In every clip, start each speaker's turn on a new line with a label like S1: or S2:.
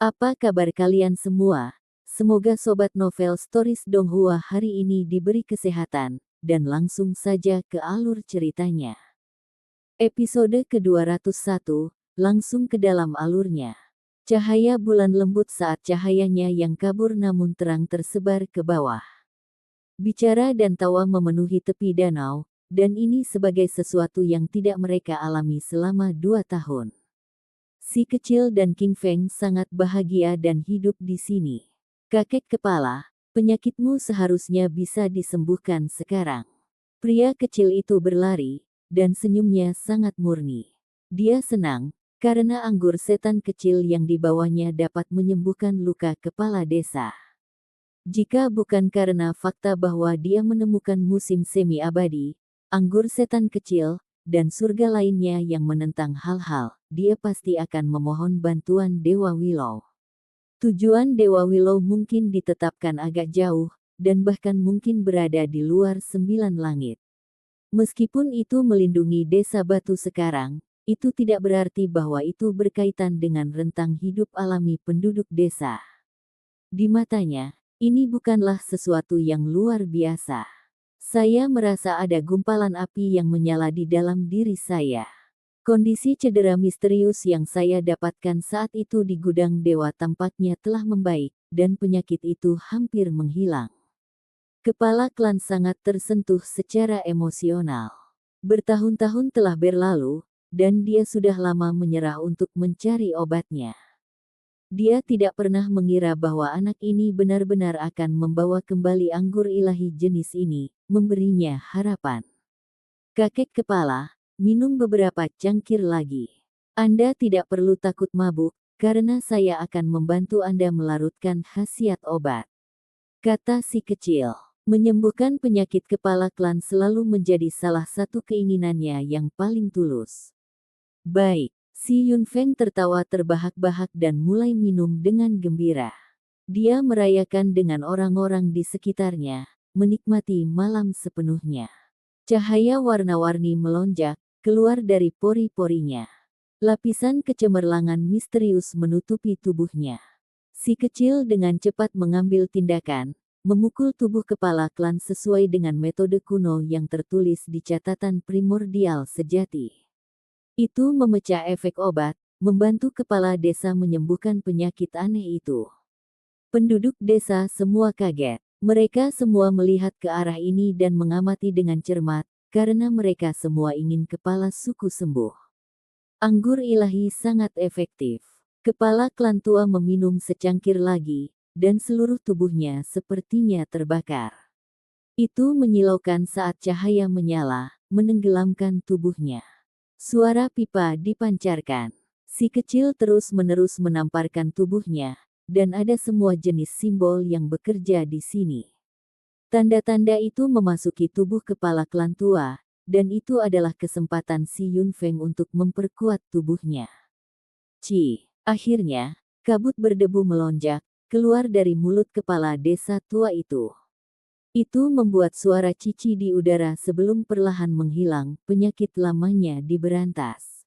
S1: Apa kabar kalian semua? Semoga Sobat Novel Stories Donghua hari ini diberi kesehatan, dan langsung saja ke alur ceritanya. Episode ke-201, langsung ke dalam alurnya. Cahaya bulan lembut saat cahayanya yang kabur namun terang tersebar ke bawah. Bicara dan tawa memenuhi tepi danau, dan ini sebagai sesuatu yang tidak mereka alami selama 2 tahun. Si kecil dan King Feng sangat bahagia dan hidup di sini. Kakek kepala, penyakitmu seharusnya bisa disembuhkan sekarang. Pria kecil itu berlari, dan senyumnya sangat murni. Dia senang, karena anggur setan kecil yang dibawanya dapat menyembuhkan luka kepala desa. Jika bukan karena fakta bahwa dia menemukan musim semi abadi, anggur setan kecil, dan surga lainnya yang menentang hal-hal, dia pasti akan memohon bantuan Dewa Willow. Tujuan Dewa Willow mungkin ditetapkan agak jauh, dan bahkan mungkin berada di luar 9 langit. Meskipun itu melindungi desa batu sekarang, itu tidak berarti bahwa itu berkaitan dengan rentang hidup alami penduduk desa. Di matanya, ini bukanlah sesuatu yang luar biasa. Saya merasa ada gumpalan api yang menyala di dalam diri saya. Kondisi cedera misterius yang saya dapatkan saat itu di gudang dewa tampaknya telah membaik, dan penyakit itu hampir menghilang. Kepala klan sangat tersentuh secara emosional. Bertahun-tahun telah berlalu, dan dia sudah lama menyerah untuk mencari obatnya. Dia tidak pernah mengira bahwa anak ini benar-benar akan membawa kembali anggur ilahi jenis ini, memberinya harapan. Kakek kepala, minum beberapa cangkir lagi. Anda tidak perlu takut mabuk, karena saya akan membantu Anda melarutkan khasiat obat. Kata si kecil. Menyembuhkan penyakit kepala klan selalu menjadi salah satu keinginannya yang paling tulus. Baik. Si Yunfeng tertawa terbahak-bahak dan mulai minum dengan gembira. Dia merayakan dengan orang-orang di sekitarnya, menikmati malam sepenuhnya. Cahaya warna-warni melonjak, keluar dari pori-porinya. Lapisan kecemerlangan misterius menutupi tubuhnya. Si kecil dengan cepat mengambil tindakan, memukul tubuh kepala klan sesuai dengan metode kuno yang tertulis di catatan primordial sejati. Itu memecah efek obat, membantu kepala desa menyembuhkan penyakit aneh itu. Penduduk desa semua kaget. Mereka semua melihat ke arah ini dan mengamati dengan cermat, karena mereka semua ingin kepala suku sembuh. Anggur ilahi sangat efektif. Kepala klan tua meminum secangkir lagi, dan seluruh tubuhnya sepertinya terbakar. Itu menyilaukan saat cahaya menyala, menenggelamkan tubuhnya. Suara pipa dipancarkan. Si kecil terus-menerus menamparkan tubuhnya, dan ada semua jenis simbol yang bekerja di sini. Tanda-tanda itu memasuki tubuh kepala klan tua, dan itu adalah kesempatan si Yunfeng untuk memperkuat tubuhnya. Akhirnya, kabut berdebu melonjak, keluar dari mulut kepala desa tua itu. Itu membuat suara cici di udara sebelum perlahan menghilang, penyakit lamanya diberantas.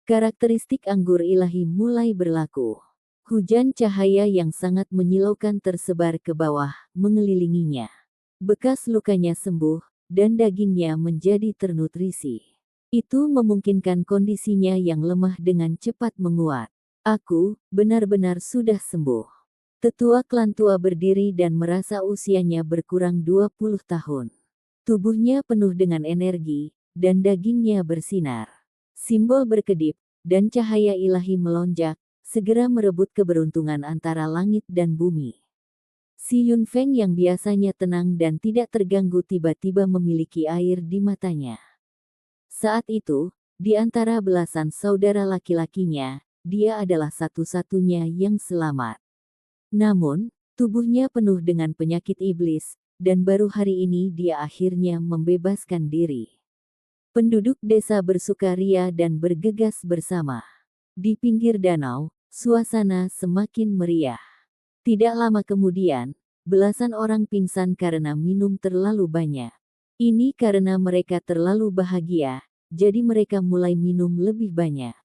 S1: Karakteristik anggur ilahi mulai berlaku. Hujan cahaya yang sangat menyilaukan tersebar ke bawah, mengelilinginya. Bekas lukanya sembuh, dan dagingnya menjadi ternutrisi. Itu memungkinkan kondisinya yang lemah dengan cepat menguat. Aku, benar-benar sudah sembuh. Tetua klan tua berdiri dan merasa usianya berkurang 20 tahun. Tubuhnya penuh dengan energi, dan dagingnya bersinar. Simbol berkedip, dan cahaya ilahi melonjak, segera merebut keberuntungan antara langit dan bumi. Si Yunfeng yang biasanya tenang dan tidak terganggu tiba-tiba memiliki air di matanya. Saat itu, di antara belasan saudara laki-lakinya, dia adalah satu-satunya yang selamat. Namun, tubuhnya penuh dengan penyakit iblis, dan baru hari ini dia akhirnya membebaskan diri. Penduduk desa bersukaria dan bergegas bersama. Di pinggir danau, suasana semakin meriah. Tidak lama kemudian, belasan orang pingsan karena minum terlalu banyak. Ini karena mereka terlalu bahagia, jadi mereka mulai minum lebih banyak.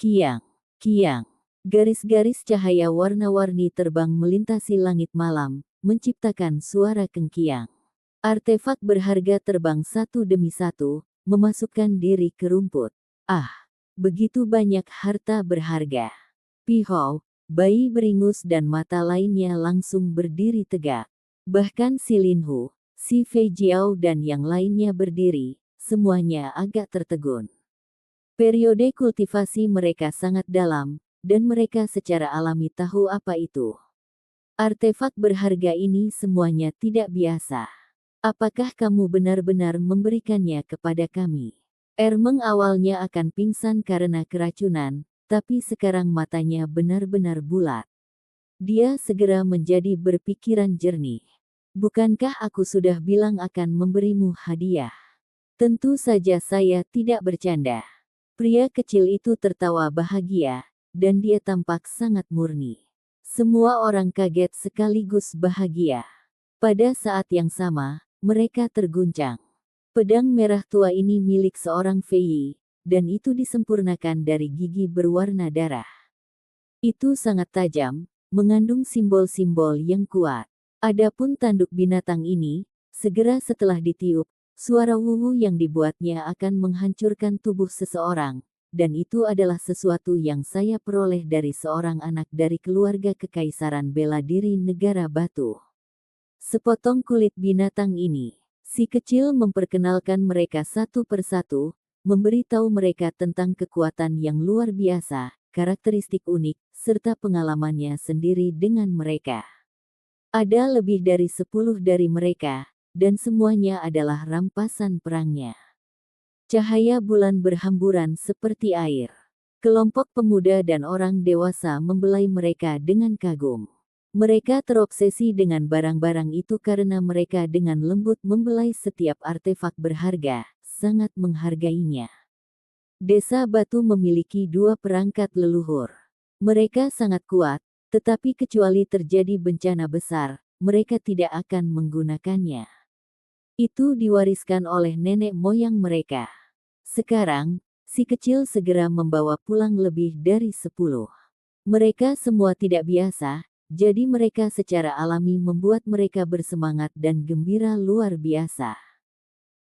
S1: Kiang, kiang. Garis-garis cahaya warna-warni terbang melintasi langit malam, menciptakan suara kengkiang. Artefak berharga terbang satu demi satu, memasukkan diri ke rumput. Ah, begitu banyak harta berharga. Pihou, bayi beringus dan mata lainnya langsung berdiri tegak. Bahkan si Linhu, si Fei Jiao dan yang lainnya berdiri, semuanya agak tertegun. Periode kultivasi mereka sangat dalam, dan mereka secara alami tahu apa itu. Artefak berharga ini semuanya tidak biasa. Apakah kamu benar-benar memberikannya kepada kami? Ermeng awalnya akan pingsan karena keracunan, tapi sekarang matanya benar-benar bulat. Dia segera menjadi berpikiran jernih. Bukankah aku sudah bilang akan memberimu hadiah? Tentu saja saya tidak bercanda. Pria kecil itu tertawa bahagia, dan dia tampak sangat murni. Semua orang kaget sekaligus bahagia. Pada saat yang sama, mereka terguncang. Pedang merah tua ini milik seorang Fei, dan itu disempurnakan dari gigi berwarna darah. Itu sangat tajam, mengandung simbol-simbol yang kuat. Adapun tanduk binatang ini, segera setelah ditiup, suara wuwu yang dibuatnya akan menghancurkan tubuh seseorang, dan itu adalah sesuatu yang saya peroleh dari seorang anak dari keluarga kekaisaran bela diri negara batu. Sepotong kulit binatang ini, si kecil memperkenalkan mereka satu persatu, memberitahu mereka tentang kekuatan yang luar biasa, karakteristik unik, serta pengalamannya sendiri dengan mereka. Ada lebih dari 10 dari mereka, dan semuanya adalah rampasan perangnya. Cahaya bulan berhamburan seperti air. Kelompok pemuda dan orang dewasa membelai mereka dengan kagum. Mereka terobsesi dengan barang-barang itu karena mereka dengan lembut membelai setiap artefak berharga, sangat menghargainya. Desa Batu memiliki 2 perangkat leluhur. Mereka sangat kuat, tetapi kecuali terjadi bencana besar, mereka tidak akan menggunakannya. Itu diwariskan oleh nenek moyang mereka. Sekarang, si kecil segera membawa pulang lebih dari 10. Mereka semua tidak biasa, jadi mereka secara alami membuat mereka bersemangat dan gembira luar biasa.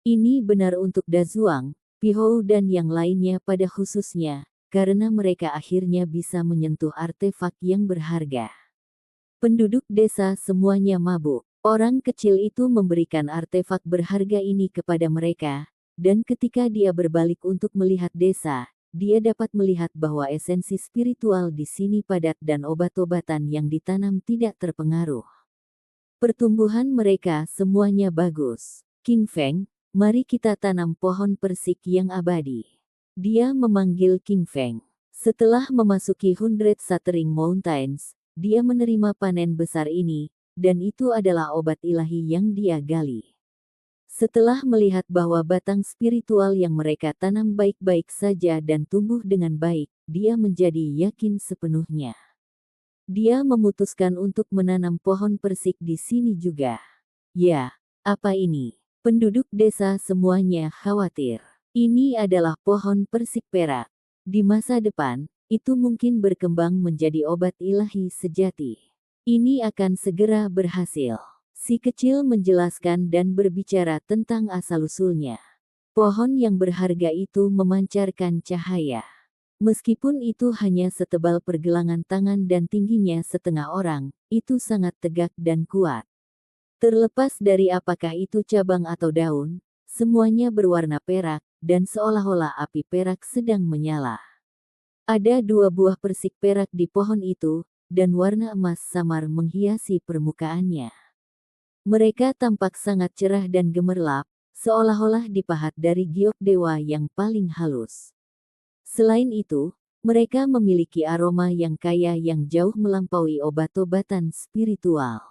S1: Ini benar untuk Dazuang, Pihou dan yang lainnya pada khususnya, karena mereka akhirnya bisa menyentuh artefak yang berharga. Penduduk desa semuanya mabuk. Orang kecil itu memberikan artefak berharga ini kepada mereka, dan ketika dia berbalik untuk melihat desa, dia dapat melihat bahwa esensi spiritual di sini padat dan obat-obatan yang ditanam tidak terpengaruh. Pertumbuhan mereka semuanya bagus. King Feng, mari kita tanam pohon persik yang abadi. Dia memanggil King Feng. Setelah memasuki Hundred Shattering Mountains, dia menerima panen besar ini, dan itu adalah obat ilahi yang dia gali. Setelah melihat bahwa batang spiritual yang mereka tanam baik-baik saja dan tumbuh dengan baik, dia menjadi yakin sepenuhnya. Dia memutuskan untuk menanam pohon persik di sini juga. Ya, apa ini? Penduduk desa semuanya khawatir. Ini adalah pohon persik perak. Di masa depan, itu mungkin berkembang menjadi obat ilahi sejati. Ini akan segera berhasil. Si kecil menjelaskan dan berbicara tentang asal-usulnya. Pohon yang berharga itu memancarkan cahaya. Meskipun itu hanya setebal pergelangan tangan dan tingginya setengah orang, itu sangat tegak dan kuat. Terlepas dari apakah itu cabang atau daun, semuanya berwarna perak, dan seolah-olah api perak sedang menyala. Ada 2 buah persik perak di pohon itu, dan warna emas samar menghiasi permukaannya. Mereka tampak sangat cerah dan gemerlap, seolah-olah dipahat dari giok dewa yang paling halus. Selain itu, mereka memiliki aroma yang kaya yang jauh melampaui obat-obatan spiritual.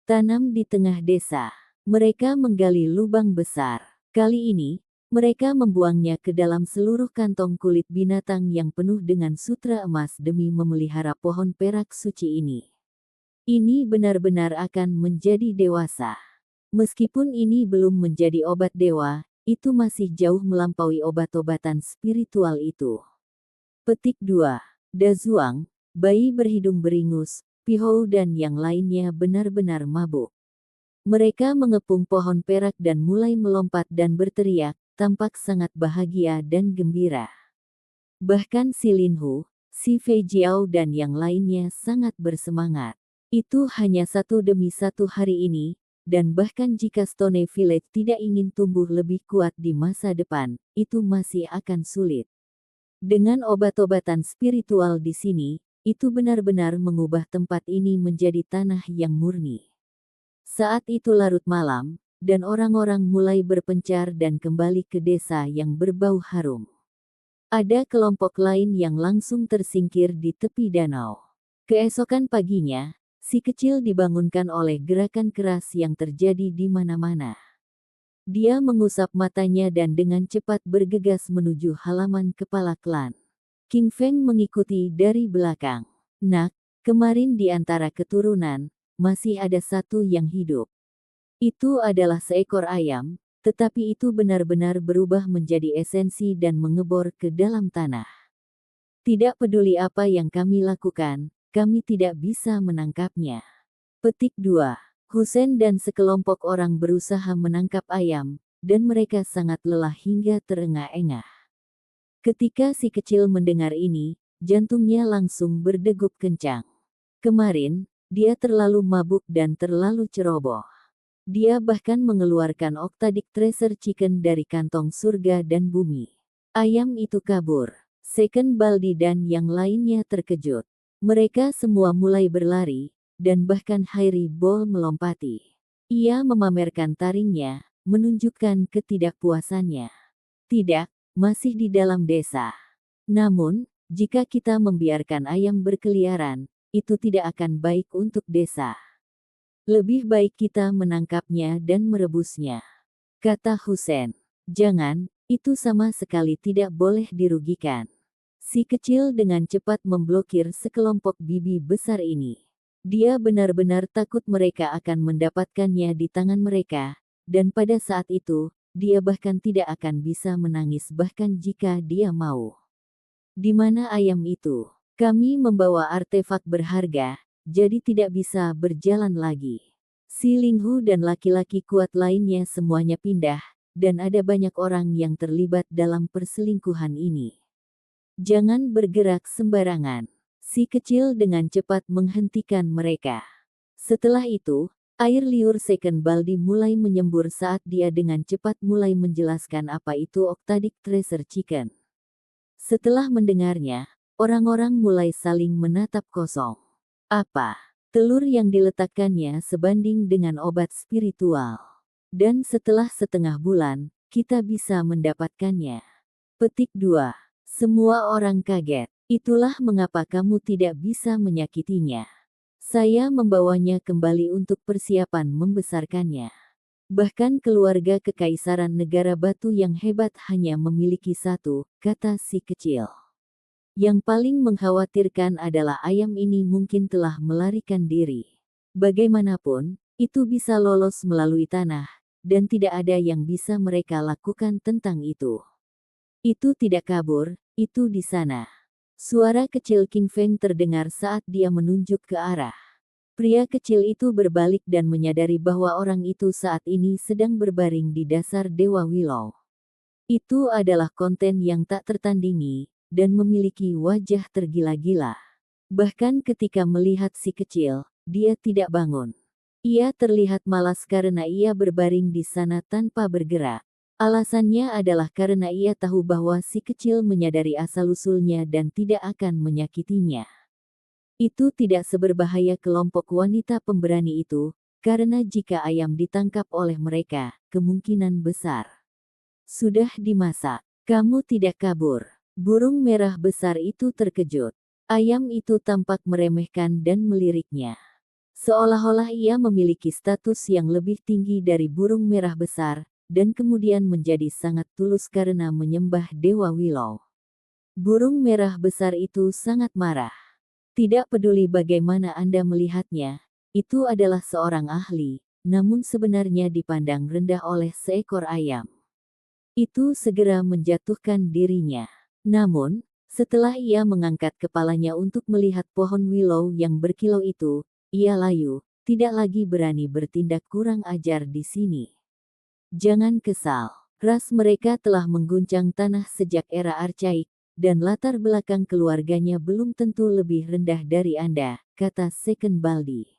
S1: Tanam di tengah desa. Mereka menggali lubang besar. Kali ini, mereka membuangnya ke dalam seluruh kantong kulit binatang yang penuh dengan sutra emas demi memelihara pohon perak suci ini. Ini benar-benar akan menjadi dewasa. Meskipun ini belum menjadi obat dewa, itu masih jauh melampaui obat-obatan spiritual itu. Petik 2. Dazuang, bayi berhidung beringus, Pihou dan yang lainnya benar-benar mabuk. Mereka mengepung pohon perak dan mulai melompat dan berteriak, tampak sangat bahagia dan gembira. Bahkan si Linhu, si Fei Jiao dan yang lainnya sangat bersemangat. Itu hanya satu demi satu hari ini, dan bahkan jika Stone Village tidak ingin tumbuh lebih kuat di masa depan, itu masih akan sulit. Dengan obat-obatan spiritual di sini, itu benar-benar mengubah tempat ini menjadi tanah yang murni. Saat itu larut malam, dan orang-orang mulai berpencar dan kembali ke desa yang berbau harum. Ada kelompok lain yang langsung tersingkir di tepi danau. Keesokan paginya, si kecil dibangunkan oleh gerakan keras yang terjadi di mana-mana. Dia mengusap matanya dan dengan cepat bergegas menuju halaman kepala klan. King Feng mengikuti dari belakang. Nak, kemarin di antara keturunan, masih ada satu yang hidup. Itu adalah seekor ayam, tetapi itu benar-benar berubah menjadi esensi dan mengebor ke dalam tanah. Tidak peduli apa yang kami lakukan, kami tidak bisa menangkapnya. Petik 2. Hussein dan sekelompok orang berusaha menangkap ayam, dan mereka sangat lelah hingga terengah-engah. Ketika si kecil mendengar ini, jantungnya langsung berdegup kencang. Kemarin, dia terlalu mabuk dan terlalu ceroboh. Dia bahkan mengeluarkan Octadic Treasure Chicken dari kantong surga dan bumi. Ayam itu kabur. Second Baldi dan yang lainnya terkejut. Mereka semua mulai berlari, dan bahkan Hairi Bol melompati. Ia memamerkan taringnya, menunjukkan ketidakpuasannya. Tidak, masih di dalam desa. Namun, jika kita membiarkan ayam berkeliaran, itu tidak akan baik untuk desa. Lebih baik kita menangkapnya dan merebusnya, kata Hussein. Jangan, itu sama sekali tidak boleh dirugikan. Si kecil dengan cepat memblokir sekelompok bibi besar ini. Dia benar-benar takut mereka akan mendapatkannya di tangan mereka, dan pada saat itu, dia bahkan tidak akan bisa menangis bahkan jika dia mau. Di mana ayam itu? Kami membawa artefak berharga, jadi tidak bisa berjalan lagi. Si Linghu dan laki-laki kuat lainnya semuanya pindah, dan ada banyak orang yang terlibat dalam perselingkuhan ini. Jangan bergerak sembarangan. Si kecil dengan cepat menghentikan mereka. Setelah itu, air liur Second Baldi mulai menyembur saat dia dengan cepat mulai menjelaskan apa itu Octadic Treasure Chicken. Setelah mendengarnya, orang-orang mulai saling menatap kosong. Apa? Telur yang diletakkannya sebanding dengan obat spiritual. Dan setelah setengah bulan, kita bisa mendapatkannya. Petik 2. Semua orang kaget. Itulah mengapa kamu tidak bisa menyakitinya. Saya membawanya kembali untuk persiapan membesarkannya. Bahkan keluarga kekaisaran negara batu yang hebat hanya memiliki satu, kata si kecil. Yang paling mengkhawatirkan adalah ayam ini mungkin telah melarikan diri. Bagaimanapun, itu bisa lolos melalui tanah, dan tidak ada yang bisa mereka lakukan tentang itu. Itu tidak kabur, itu di sana. Suara kecil King Feng terdengar saat dia menunjuk ke arah. Pria kecil itu berbalik dan menyadari bahwa orang itu saat ini sedang berbaring di dasar Dewa Willow. Itu adalah konten yang tak tertandingi, dan memiliki wajah tergila-gila. Bahkan ketika melihat si kecil, dia tidak bangun. Ia terlihat malas karena ia berbaring di sana tanpa bergerak. Alasannya adalah karena ia tahu bahwa si kecil menyadari asal-usulnya dan tidak akan menyakitinya. Itu tidak seberbahaya kelompok wanita pemberani itu, karena jika ayam ditangkap oleh mereka, kemungkinan besar sudah dimasak. Kamu tidak kabur. Burung merah besar itu terkejut. Ayam itu tampak meremehkan dan meliriknya. Seolah-olah ia memiliki status yang lebih tinggi dari burung merah besar, dan kemudian menjadi sangat tulus karena menyembah Dewa Willow. Burung merah besar itu sangat marah. Tidak peduli bagaimana Anda melihatnya, itu adalah seorang ahli, namun sebenarnya dipandang rendah oleh seekor ayam. Itu segera menjatuhkan dirinya. Namun, Setelah ia mengangkat kepalanya untuk melihat pohon willow yang berkilau itu, ia layu, tidak lagi berani bertindak kurang ajar di sini. Jangan kesal. Ras mereka telah mengguncang tanah sejak era archaik, dan latar belakang keluarganya belum tentu lebih rendah dari Anda, kata Second Baldi.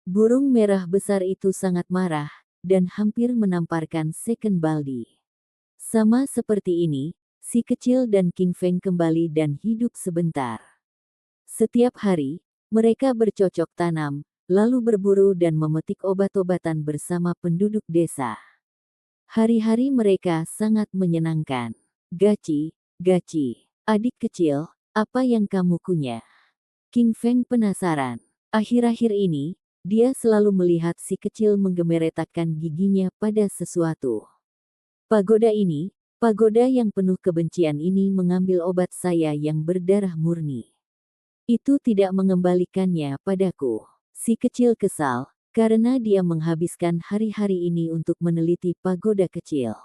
S1: Burung merah besar itu sangat marah, dan hampir menamparkan Second Baldi. Sama seperti ini, si kecil dan King Feng kembali dan hidup sebentar. Setiap hari, mereka bercocok tanam, lalu berburu dan memetik obat-obatan bersama penduduk desa. Hari-hari mereka sangat menyenangkan. Gaci, Gaci, adik kecil, apa yang kamu punya? King Feng penasaran. Akhir-akhir ini, dia selalu melihat si kecil menggemeretakkan giginya pada sesuatu. Pagoda yang penuh kebencian ini mengambil obat saya yang berdarah murni. Itu tidak mengembalikannya padaku. Si kecil kesal, karena dia menghabiskan hari-hari ini untuk meneliti pagoda kecil.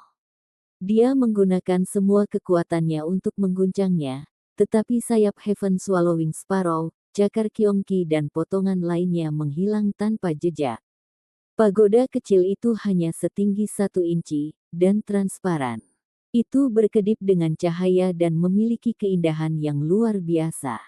S1: Dia menggunakan semua kekuatannya untuk mengguncangnya, tetapi sayap Heaven Swallowing Sparrow, cakar Kyongki dan potongan lainnya menghilang tanpa jejak. Pagoda kecil itu hanya setinggi 1 inci, dan transparan. Itu berkedip dengan cahaya dan memiliki keindahan yang luar biasa.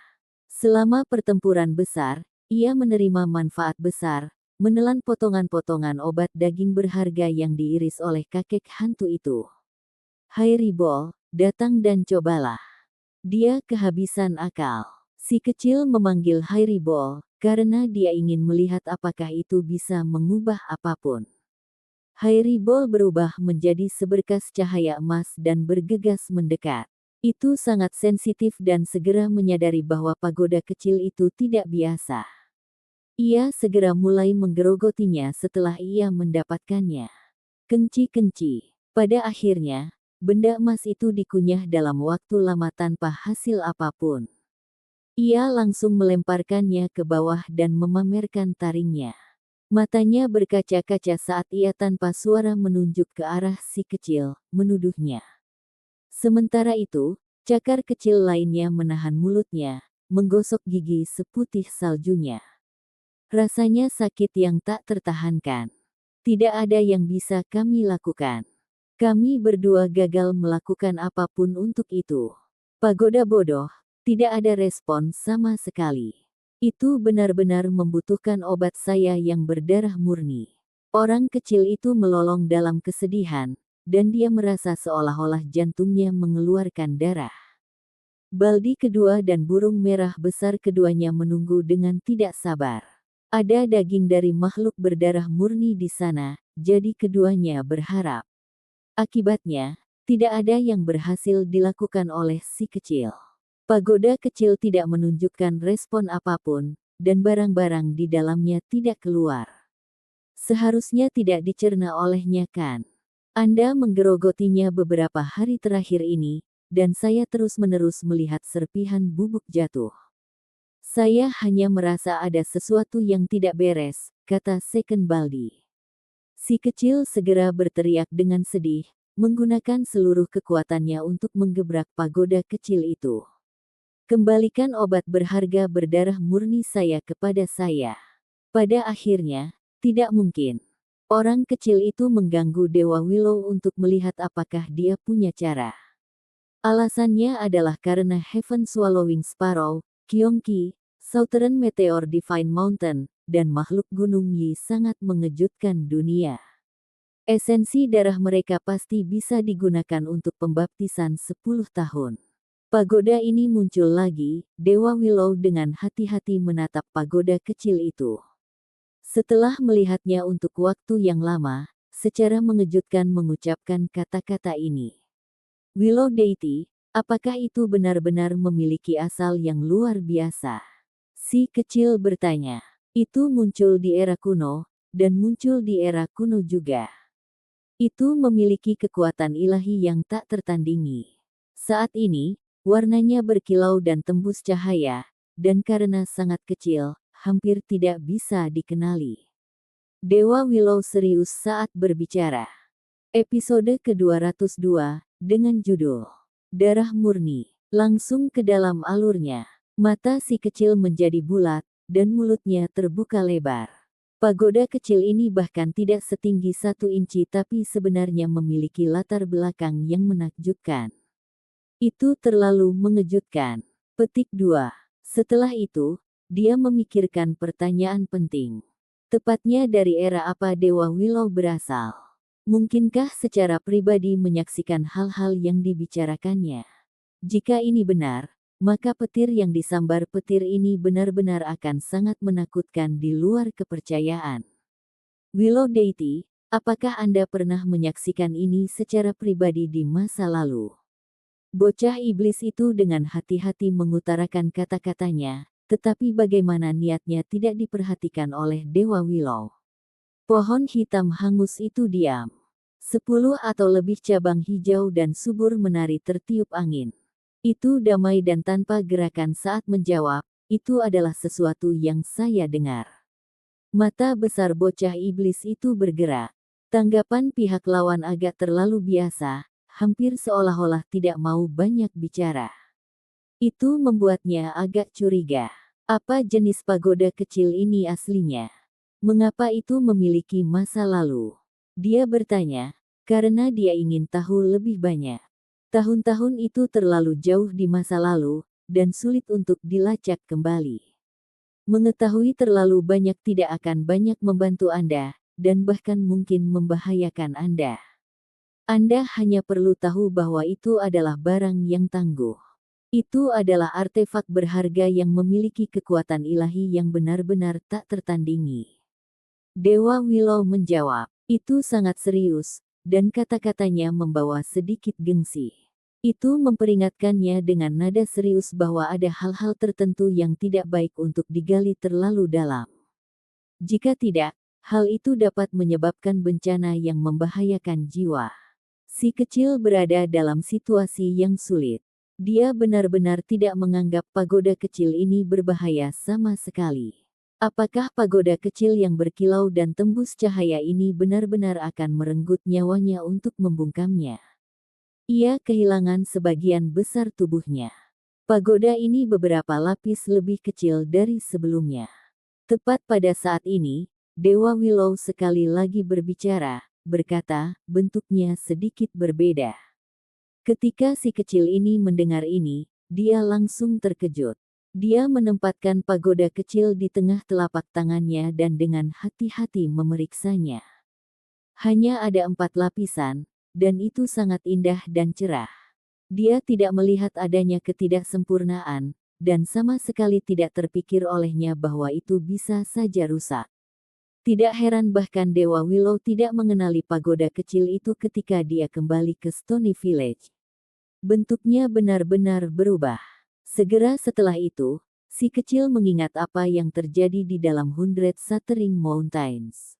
S1: Selama pertempuran besar, ia menerima manfaat besar, menelan potongan-potongan obat daging berharga yang diiris oleh kakek hantu itu. Hai Ribol, datang dan cobalah. Dia kehabisan akal. Si kecil memanggil Hai Ribol, karena dia ingin melihat apakah itu bisa mengubah apapun. Hai Ribol berubah menjadi seberkas cahaya emas dan bergegas mendekat. Itu sangat sensitif dan segera menyadari bahwa pagoda kecil itu tidak biasa. Ia segera mulai menggerogotinya setelah ia mendapatkannya. Kenci-kenci. Pada akhirnya, benda emas itu dikunyah dalam waktu lama tanpa hasil apapun. Ia langsung melemparkannya ke bawah dan memamerkan taringnya. Matanya berkaca-kaca saat ia tanpa suara menunjuk ke arah si kecil, menuduhnya. Sementara itu, cakar kecil lainnya menahan mulutnya, menggosok gigi seputih saljunya. Rasanya sakit yang tak tertahankan. Tidak ada yang bisa kami lakukan. Kami berdua gagal melakukan apapun untuk itu. Pagoda bodoh, tidak ada respon sama sekali. Itu benar-benar membutuhkan obat saya yang berdarah murni. Orang kecil itu melolong dalam kesedihan, dan dia merasa seolah-olah jantungnya mengeluarkan darah. Baldi kedua dan burung merah besar keduanya menunggu dengan tidak sabar. Ada daging dari makhluk berdarah murni di sana, jadi keduanya berharap. Akibatnya, tidak ada yang berhasil dilakukan oleh si kecil. Pagoda kecil tidak menunjukkan respon apapun, dan barang-barang di dalamnya tidak keluar. Seharusnya tidak dicerna olehnya kan? Anda menggerogotinya beberapa hari terakhir ini, dan saya terus-menerus melihat serpihan bubuk jatuh. Saya hanya merasa ada sesuatu yang tidak beres, kata Second Baldi. Si kecil segera berteriak dengan sedih, menggunakan seluruh kekuatannya untuk menggebrak pagoda kecil itu. Kembalikan obat berharga berdarah murni saya kepada saya. Pada akhirnya, tidak mungkin. Orang kecil itu mengganggu Dewa Willow untuk melihat apakah dia punya cara. Alasannya adalah karena Heaven Swallowing Sparrow, Kyongki, Southern Meteor Divine Mountain, dan makhluk gunung Yi sangat mengejutkan dunia. Esensi darah mereka pasti bisa digunakan untuk pembaptisan 10 tahun. Pagoda ini muncul lagi, Dewa Willow dengan hati-hati menatap pagoda kecil itu. Setelah melihatnya untuk waktu yang lama, secara mengejutkan mengucapkan kata-kata ini. Willow Deity, apakah itu benar-benar memiliki asal yang luar biasa? Si kecil bertanya. Itu muncul di era kuno, dan muncul di era kuno juga. Itu memiliki kekuatan ilahi yang tak tertandingi. Saat ini, warnanya berkilau dan tembus cahaya, dan karena sangat kecil, hampir tidak bisa dikenali. Dewa Willow serius saat berbicara. Episode ke-202, dengan judul Darah Murni. langsung ke dalam alurnya. Mata si kecil menjadi bulat, dan mulutnya terbuka lebar. Pagoda kecil ini bahkan tidak setinggi 1 inci tapi sebenarnya memiliki latar belakang yang menakjubkan. Itu terlalu mengejutkan. Petik 2. Setelah itu, dia memikirkan pertanyaan penting. Tepatnya dari era apa Dewa Willow berasal? Mungkinkah secara pribadi menyaksikan hal-hal yang dibicarakannya? Jika ini benar, maka petir yang disambar petir ini benar-benar akan sangat menakutkan di luar kepercayaan. Willow Deity, apakah Anda pernah menyaksikan ini secara pribadi di masa lalu? Bocah iblis itu dengan hati-hati mengutarakan kata-katanya, tetapi bagaimana niatnya tidak diperhatikan oleh Dewa Willow. Pohon hitam hangus itu diam. 10 atau lebih cabang hijau dan subur menari tertiup angin. Itu damai dan tanpa gerakan saat menjawab, itu adalah sesuatu yang saya dengar. Mata besar bocah iblis itu bergerak. Tanggapan pihak lawan agak terlalu biasa, hampir seolah-olah tidak mau banyak bicara. Itu membuatnya agak curiga. Apa jenis pagoda kecil ini aslinya? Mengapa itu memiliki masa lalu? Dia bertanya, karena dia ingin tahu lebih banyak. Tahun-tahun itu terlalu jauh di masa lalu, dan sulit untuk dilacak kembali. Mengetahui terlalu banyak tidak akan banyak membantu Anda, dan bahkan mungkin membahayakan Anda. Anda hanya perlu tahu bahwa itu adalah barang yang tangguh. Itu adalah artefak berharga yang memiliki kekuatan ilahi yang benar-benar tak tertandingi. Dewa Willow menjawab, itu sangat serius, dan kata-katanya membawa sedikit gengsi. Itu memperingatkannya dengan nada serius bahwa ada hal-hal tertentu yang tidak baik untuk digali terlalu dalam. Jika tidak, hal itu dapat menyebabkan bencana yang membahayakan jiwa. Si kecil berada dalam situasi yang sulit. Dia benar-benar tidak menganggap pagoda kecil ini berbahaya sama sekali. Apakah pagoda kecil yang berkilau dan tembus cahaya ini benar-benar akan merenggut nyawanya untuk membungkamnya? Ia kehilangan sebagian besar tubuhnya. Pagoda ini beberapa lapis lebih kecil dari sebelumnya. Tepat pada saat ini, Dewa Willow sekali lagi berbicara, berkata, bentuknya sedikit berbeda. Ketika si kecil ini mendengar ini, dia langsung terkejut. Dia menempatkan pagoda kecil di tengah telapak tangannya dan dengan hati-hati memeriksanya. Hanya ada 4 lapisan, dan itu sangat indah dan cerah. Dia tidak melihat adanya ketidaksempurnaan, dan sama sekali tidak terpikir olehnya bahwa itu bisa saja rusak. Tidak heran bahkan Dewa Willow tidak mengenali pagoda kecil itu ketika dia kembali ke Stony Village. Bentuknya benar-benar berubah. Segera setelah itu, si kecil mengingat apa yang terjadi di dalam Hundred Shattering Mountains.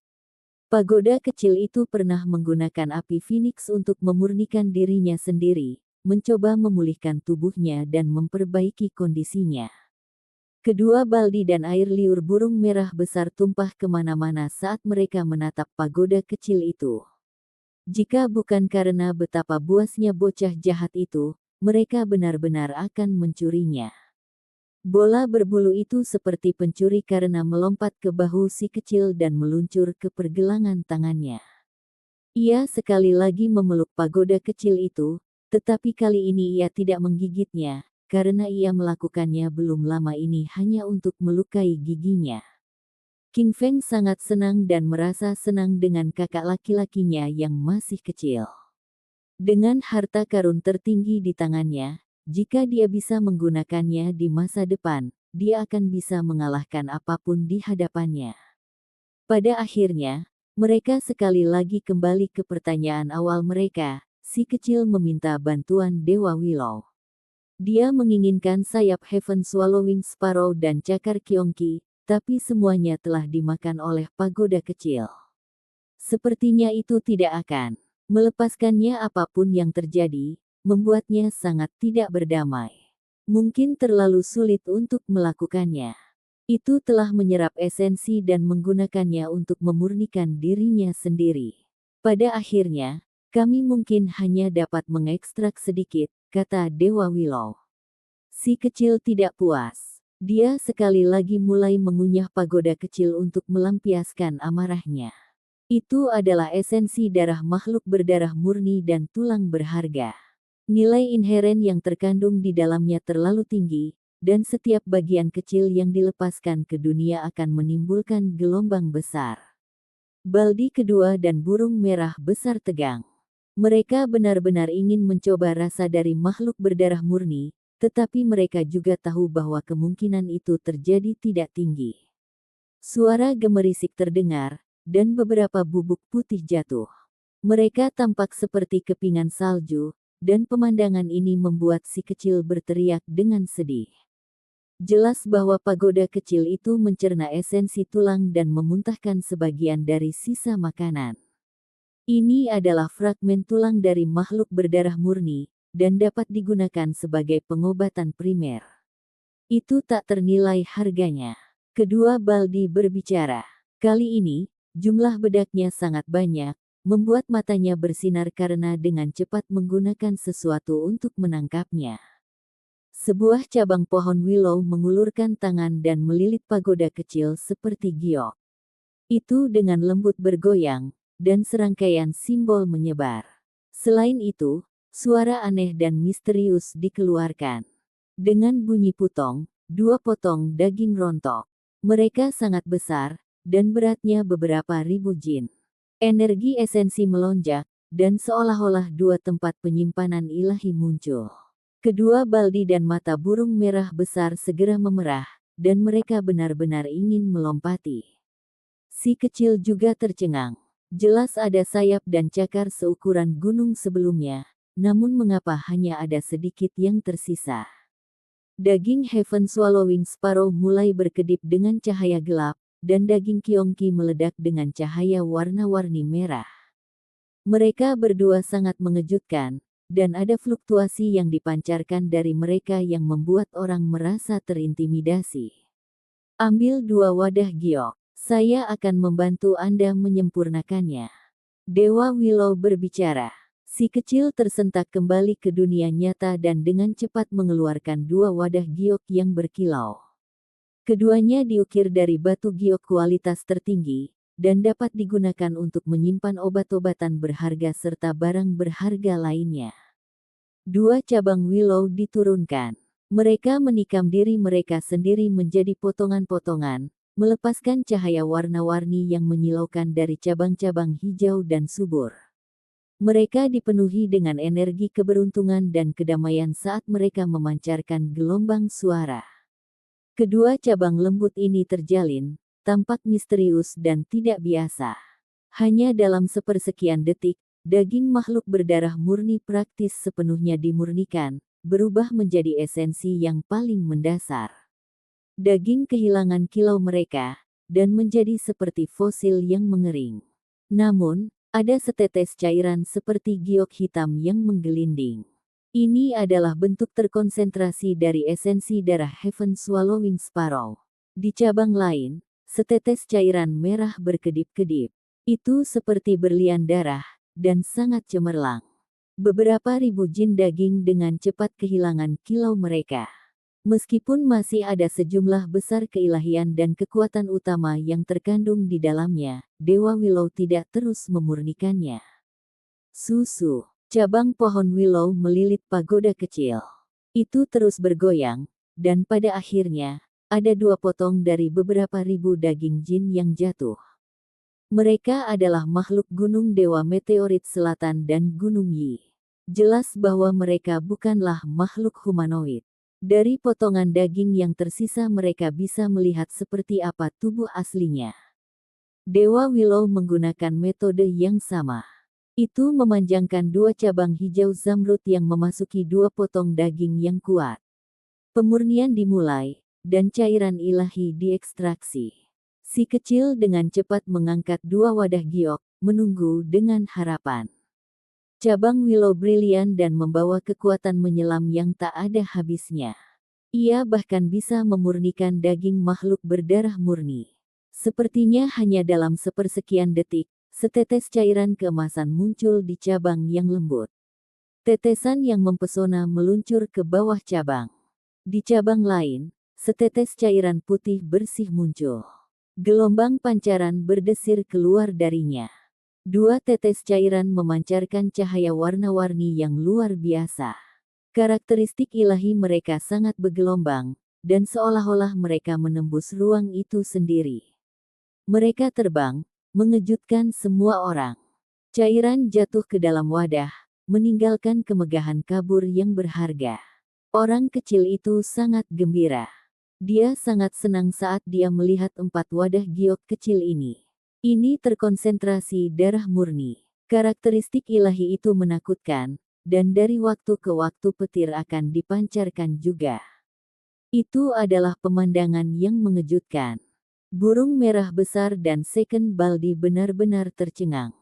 S1: Pagoda kecil itu pernah menggunakan api Phoenix untuk memurnikan dirinya sendiri, mencoba memulihkan tubuhnya dan memperbaiki kondisinya. Kedua baldi dan air liur burung merah besar tumpah kemana-mana saat mereka menatap pagoda kecil itu. Jika bukan karena betapa buasnya bocah jahat itu, mereka benar-benar akan mencurinya. Bola berbulu itu seperti pencuri karena melompat ke bahu si kecil dan meluncur ke pergelangan tangannya. Ia sekali lagi memeluk pagoda kecil itu, tetapi kali ini ia tidak menggigitnya, karena ia melakukannya belum lama ini hanya untuk melukai giginya. King Feng sangat senang dan merasa senang dengan kakak laki-lakinya yang masih kecil. Dengan harta karun tertinggi di tangannya, jika dia bisa menggunakannya di masa depan, dia akan bisa mengalahkan apapun di hadapannya. Pada akhirnya, mereka sekali lagi kembali ke pertanyaan awal mereka. Si kecil meminta bantuan Dewa Willow. Dia menginginkan sayap Heaven Swallowing Sparrow dan cakar Kyongki, tapi semuanya telah dimakan oleh pagoda kecil. Sepertinya itu tidak akan melepaskannya apapun yang terjadi, membuatnya sangat tidak berdamai. Mungkin terlalu sulit untuk melakukannya. Itu telah menyerap esensi dan menggunakannya untuk memurnikan dirinya sendiri. Pada akhirnya, kami mungkin hanya dapat mengekstrak sedikit, kata Dewa Willow. Si kecil tidak puas. Dia sekali lagi mulai mengunyah pagoda kecil untuk melampiaskan amarahnya. Itu adalah esensi darah makhluk berdarah murni dan tulang berharga. Nilai inheren yang terkandung di dalamnya terlalu tinggi, dan setiap bagian kecil yang dilepaskan ke dunia akan menimbulkan gelombang besar. Baldi kedua dan burung merah besar tegang. Mereka benar-benar ingin mencoba rasa dari makhluk berdarah murni, tetapi mereka juga tahu bahwa kemungkinan itu terjadi tidak tinggi. Suara gemerisik terdengar, dan beberapa bubuk putih jatuh. Mereka tampak seperti kepingan salju, dan pemandangan ini membuat si kecil berteriak dengan sedih. Jelas bahwa pagoda kecil itu mencerna esensi tulang dan memuntahkan sebagian dari sisa makanan. Ini adalah fragmen tulang dari makhluk berdarah murni, dan dapat digunakan sebagai pengobatan primer. Itu tak ternilai harganya. Kedua Baldi berbicara. Kali ini, jumlah bedaknya sangat banyak, membuat matanya bersinar karena dengan cepat menggunakan sesuatu untuk menangkapnya. Sebuah cabang pohon willow mengulurkan tangan dan melilit pagoda kecil seperti giok. Itu dengan lembut bergoyang, dan serangkaian simbol menyebar. Selain itu, suara aneh dan misterius dikeluarkan. Dengan bunyi putong, dua potong daging rontok. Mereka sangat besar, dan beratnya beberapa ribu jin. Energi esensi melonjak, dan seolah-olah dua tempat penyimpanan ilahi muncul. Kedua Baldi dan mata burung merah besar segera memerah, dan mereka benar-benar ingin melompati. Si kecil juga tercengang. Jelas ada sayap dan cakar seukuran gunung sebelumnya, namun mengapa hanya ada sedikit yang tersisa? Daging Heaven Swallowing Sparrow mulai berkedip dengan cahaya gelap, dan daging Kiongki meledak dengan cahaya warna-warni merah. Mereka berdua sangat mengejutkan, dan ada fluktuasi yang dipancarkan dari mereka yang membuat orang merasa terintimidasi. Ambil dua wadah giok. Saya akan membantu Anda menyempurnakannya. Dewa Willow berbicara. Si kecil tersentak kembali ke dunia nyata dan dengan cepat mengeluarkan dua wadah giok yang berkilau. Keduanya diukir dari batu giok kualitas tertinggi, dan dapat digunakan untuk menyimpan obat-obatan berharga serta barang berharga lainnya. Dua cabang willow diturunkan. Mereka menikam diri mereka sendiri menjadi potongan-potongan, melepaskan cahaya warna-warni yang menyilaukan dari cabang-cabang hijau dan subur. Mereka dipenuhi dengan energi keberuntungan dan kedamaian saat mereka memancarkan gelombang suara. Kedua cabang lembut ini terjalin, tampak misterius dan tidak biasa. Hanya dalam sepersekian detik, daging makhluk berdarah murni praktis sepenuhnya dimurnikan, berubah menjadi esensi yang paling mendasar. Daging kehilangan kilau mereka, dan menjadi seperti fosil yang mengering. Namun, ada setetes cairan seperti giok hitam yang menggelinding. Ini adalah bentuk terkonsentrasi dari esensi darah Heaven Swallowing Sparrow. Di cabang lain, setetes cairan merah berkedip-kedip. Itu seperti berlian darah, dan sangat cemerlang. Beberapa ribu jin daging dengan cepat kehilangan kilau mereka. Meskipun masih ada sejumlah besar keilahian dan kekuatan utama yang terkandung di dalamnya, Dewa Willow tidak terus memurnikannya. Susu, cabang pohon willow melilit pagoda kecil. Itu terus bergoyang, dan pada akhirnya, ada dua potong dari beberapa ribu daging jin yang jatuh. Mereka adalah makhluk gunung dewa meteorit selatan dan gunung Yi. Jelas bahwa mereka bukanlah makhluk humanoid. Dari potongan daging yang tersisa mereka bisa melihat seperti apa tubuh aslinya. Dewa Willow menggunakan metode yang sama. Itu memanjangkan dua cabang hijau zamrud yang memasuki dua potong daging yang kuat. Pemurnian dimulai, dan cairan ilahi diekstraksi. Si kecil dengan cepat mengangkat dua wadah giok, menunggu dengan harapan. Cabang willow brilian dan membawa kekuatan menyelam yang tak ada habisnya. Ia bahkan bisa memurnikan daging makhluk berdarah murni. Sepertinya hanya dalam sepersekian detik, setetes cairan keemasan muncul di cabang yang lembut. Tetesan yang mempesona meluncur ke bawah cabang. Di cabang lain, setetes cairan putih bersih muncul. Gelombang pancaran berdesir keluar darinya. Dua tetes cairan memancarkan cahaya warna-warni yang luar biasa. Karakteristik ilahi mereka sangat bergelombang, dan seolah-olah mereka menembus ruang itu sendiri. Mereka terbang, mengejutkan semua orang. Cairan jatuh ke dalam wadah, meninggalkan kemegahan kabur yang berharga. Orang kecil itu sangat gembira. Dia sangat senang saat dia melihat 4 wadah giok kecil ini. Ini terkonsentrasi darah murni. Karakteristik ilahi itu menakutkan, dan dari waktu ke waktu petir akan dipancarkan juga. Itu adalah pemandangan yang mengejutkan. Burung merah besar dan Second Baldi benar-benar tercengang.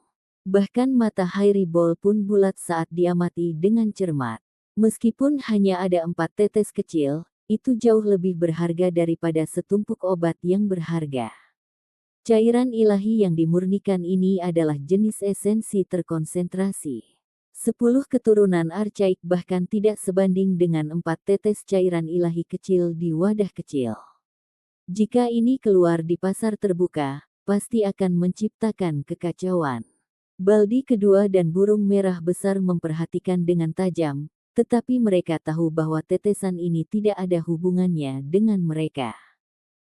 S1: Bahkan mata Hairibol pun bulat saat dia mati dengan cermat. Meskipun hanya ada 4 tetes kecil, itu jauh lebih berharga daripada setumpuk obat yang berharga. Cairan ilahi yang dimurnikan ini adalah jenis esensi terkonsentrasi. 10 keturunan archaik bahkan tidak sebanding dengan 4 tetes cairan ilahi kecil di wadah kecil. Jika ini keluar di pasar terbuka, pasti akan menciptakan kekacauan. Baldi kedua dan burung merah besar memperhatikan dengan tajam, tetapi mereka tahu bahwa tetesan ini tidak ada hubungannya dengan mereka.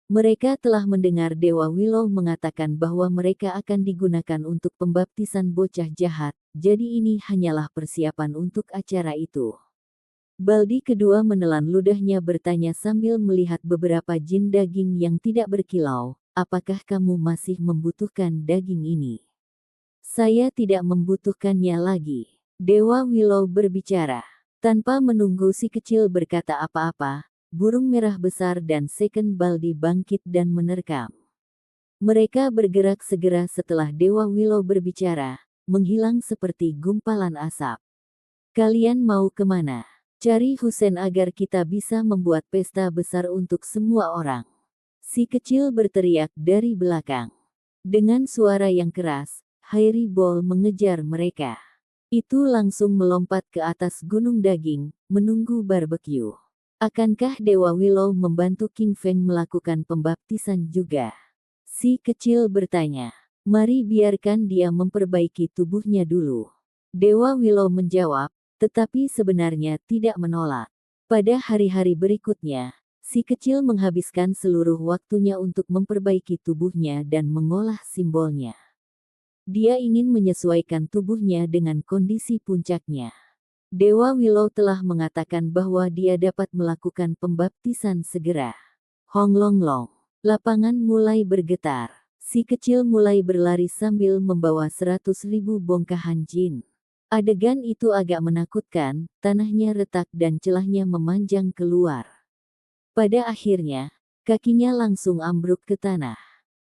S1: Mereka telah mendengar Dewa Willow mengatakan bahwa mereka akan digunakan untuk pembaptisan bocah jahat, jadi ini hanyalah persiapan untuk acara itu. Baldi kedua menelan ludahnya bertanya sambil melihat beberapa jin daging yang tidak berkilau, apakah kamu masih membutuhkan daging ini? Saya tidak membutuhkannya lagi. Dewa Willow berbicara. Tanpa menunggu si kecil berkata apa-apa, burung merah besar dan Second Baldi bangkit dan menerkam. Mereka bergerak segera setelah Dewa Willow berbicara, menghilang seperti gumpalan asap. Kalian mau kemana? Cari Husen agar kita bisa membuat pesta besar untuk semua orang. Si kecil berteriak dari belakang. Dengan suara yang keras, Hairibol mengejar mereka. Itu langsung melompat ke atas gunung daging, menunggu barbeque. Akankah Dewa Willow membantu King Feng melakukan pembaptisan juga? Si kecil bertanya. Mari biarkan dia memperbaiki tubuhnya dulu. Dewa Willow menjawab, tetapi sebenarnya tidak menolak. Pada hari-hari berikutnya, si kecil menghabiskan seluruh waktunya untuk memperbaiki tubuhnya dan mengolah simbolnya. Dia ingin menyesuaikan tubuhnya dengan kondisi puncaknya. Dewa Willow telah mengatakan bahwa dia dapat melakukan pembaptisan segera. Hong Long Long. Lapangan mulai bergetar. Si kecil mulai berlari sambil membawa 100.000 bongkahan jin. Adegan itu agak menakutkan, tanahnya retak dan celahnya memanjang keluar. Pada akhirnya, kakinya langsung ambruk ke tanah.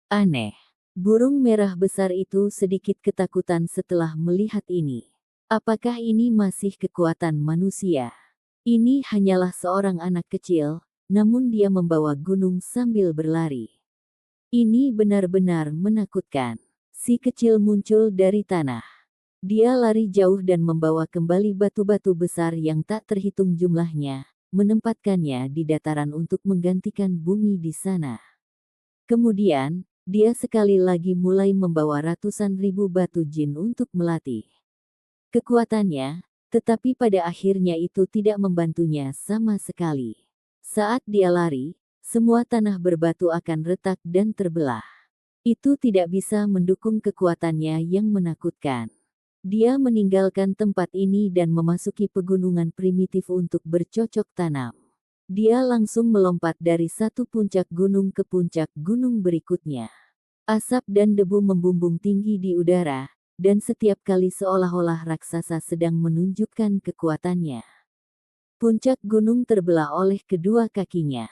S1: Aneh. Burung merah besar itu sedikit ketakutan setelah melihat ini. Apakah ini masih kekuatan manusia? Ini hanyalah seorang anak kecil, namun dia membawa gunung sambil berlari. Ini benar-benar menakutkan. Si kecil muncul dari tanah. Dia lari jauh dan membawa kembali batu-batu besar yang tak terhitung jumlahnya, menempatkannya di dataran untuk menggantikan bumi di sana. Kemudian, dia sekali lagi mulai membawa ratusan ribu batu jin untuk melatih kekuatannya, tetapi pada akhirnya itu tidak membantunya sama sekali. Saat dia lari, semua tanah berbatu akan retak dan terbelah. Itu tidak bisa mendukung kekuatannya yang menakutkan. Dia meninggalkan tempat ini dan memasuki pegunungan primitif untuk bercocok tanam. Dia langsung melompat dari satu puncak gunung ke puncak gunung berikutnya. Asap dan debu membumbung tinggi di udara, dan setiap kali seolah-olah raksasa sedang menunjukkan kekuatannya. Puncak gunung terbelah oleh kedua kakinya.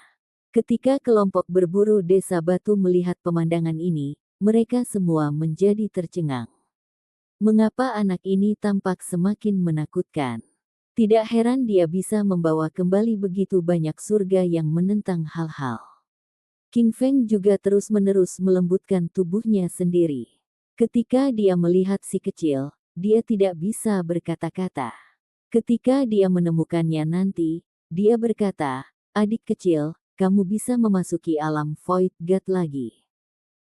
S1: Ketika kelompok berburu desa batu melihat pemandangan ini, mereka semua menjadi tercengang. Mengapa anak ini tampak semakin menakutkan? Tidak heran dia bisa membawa kembali begitu banyak surga yang menentang hal-hal. King Feng juga terus-menerus melembutkan tubuhnya sendiri. Ketika dia melihat si kecil, dia tidak bisa berkata-kata. Ketika dia menemukannya nanti, dia berkata, adik kecil, kamu bisa memasuki alam Void God lagi.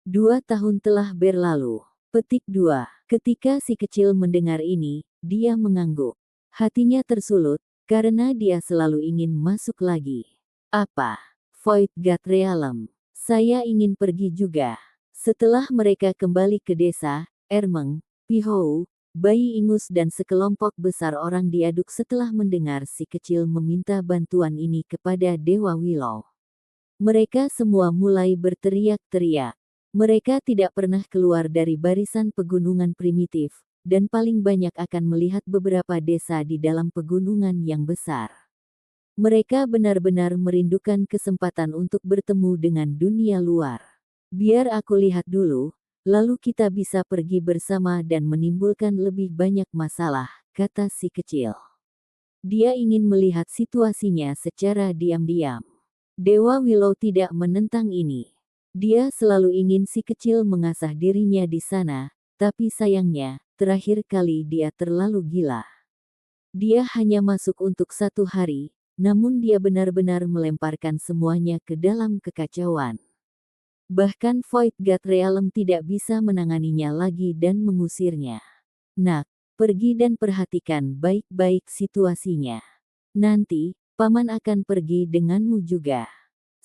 S1: 2 tahun telah berlalu. Petik 2. Ketika si kecil mendengar ini, dia mengangguk. Hatinya tersulut, karena dia selalu ingin masuk lagi. Apa? Void God Realm. Saya ingin pergi juga. Setelah mereka kembali ke desa, Ermeng, Pihou, bayi ingus dan sekelompok besar orang diaduk setelah mendengar si kecil meminta bantuan ini kepada Dewa Willow. Mereka semua mulai berteriak-teriak. Mereka tidak pernah keluar dari barisan pegunungan primitif, dan paling banyak akan melihat beberapa desa di dalam pegunungan yang besar. Mereka benar-benar merindukan kesempatan untuk bertemu dengan dunia luar. Biar aku lihat dulu, lalu kita bisa pergi bersama dan menimbulkan lebih banyak masalah, kata si kecil. Dia ingin melihat situasinya secara diam-diam. Dewa Willow tidak menentang ini. Dia selalu ingin si kecil mengasah dirinya di sana, tapi sayangnya, terakhir kali dia terlalu gila. Dia hanya masuk untuk 1 hari, namun dia benar-benar melemparkan semuanya ke dalam kekacauan. Bahkan Void God Realm tidak bisa menanganinya lagi dan mengusirnya. Nak, pergi dan perhatikan baik-baik situasinya. Nanti, paman akan pergi denganmu juga.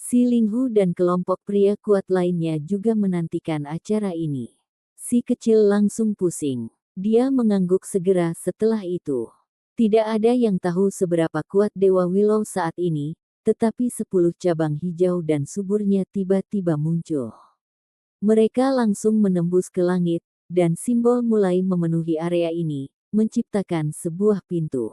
S1: Si Linghu dan kelompok pria kuat lainnya juga menantikan acara ini. Si kecil langsung pusing. Dia mengangguk segera setelah itu. Tidak ada yang tahu seberapa kuat Dewa Willow saat ini, tetapi 10 cabang hijau dan suburnya tiba-tiba muncul. Mereka langsung menembus ke langit, dan simbol mulai memenuhi area ini, menciptakan sebuah pintu.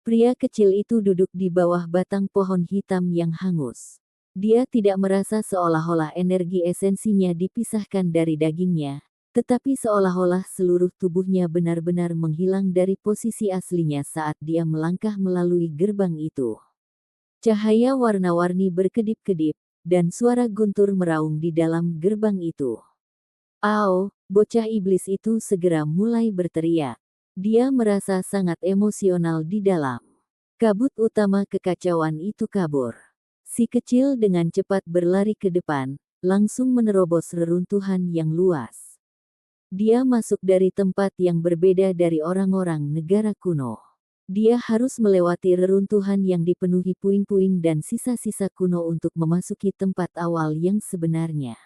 S1: Pria kecil itu duduk di bawah batang pohon hitam yang hangus. Dia tidak merasa seolah-olah energi esensinya dipisahkan dari dagingnya, tetapi seolah-olah seluruh tubuhnya benar-benar menghilang dari posisi aslinya saat dia melangkah melalui gerbang itu. Cahaya warna-warni berkedip-kedip, dan suara guntur meraung di dalam gerbang itu. "Au!" Bocah iblis itu segera mulai berteriak. Dia merasa sangat emosional di dalam. Kabut utama kekacauan itu kabur. Si kecil dengan cepat berlari ke depan, langsung menerobos reruntuhan yang luas. Dia masuk dari tempat yang berbeda dari orang-orang negara kuno. Dia harus melewati reruntuhan yang dipenuhi puing-puing dan sisa-sisa kuno untuk memasuki tempat awal yang sebenarnya.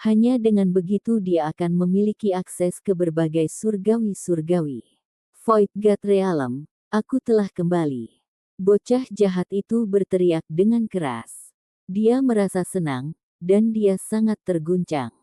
S1: Hanya dengan begitu dia akan memiliki akses ke berbagai surgawi-surgawi. Void God Realm, aku telah kembali. Bocah jahat itu berteriak dengan keras. Dia merasa senang, dan dia sangat terguncang.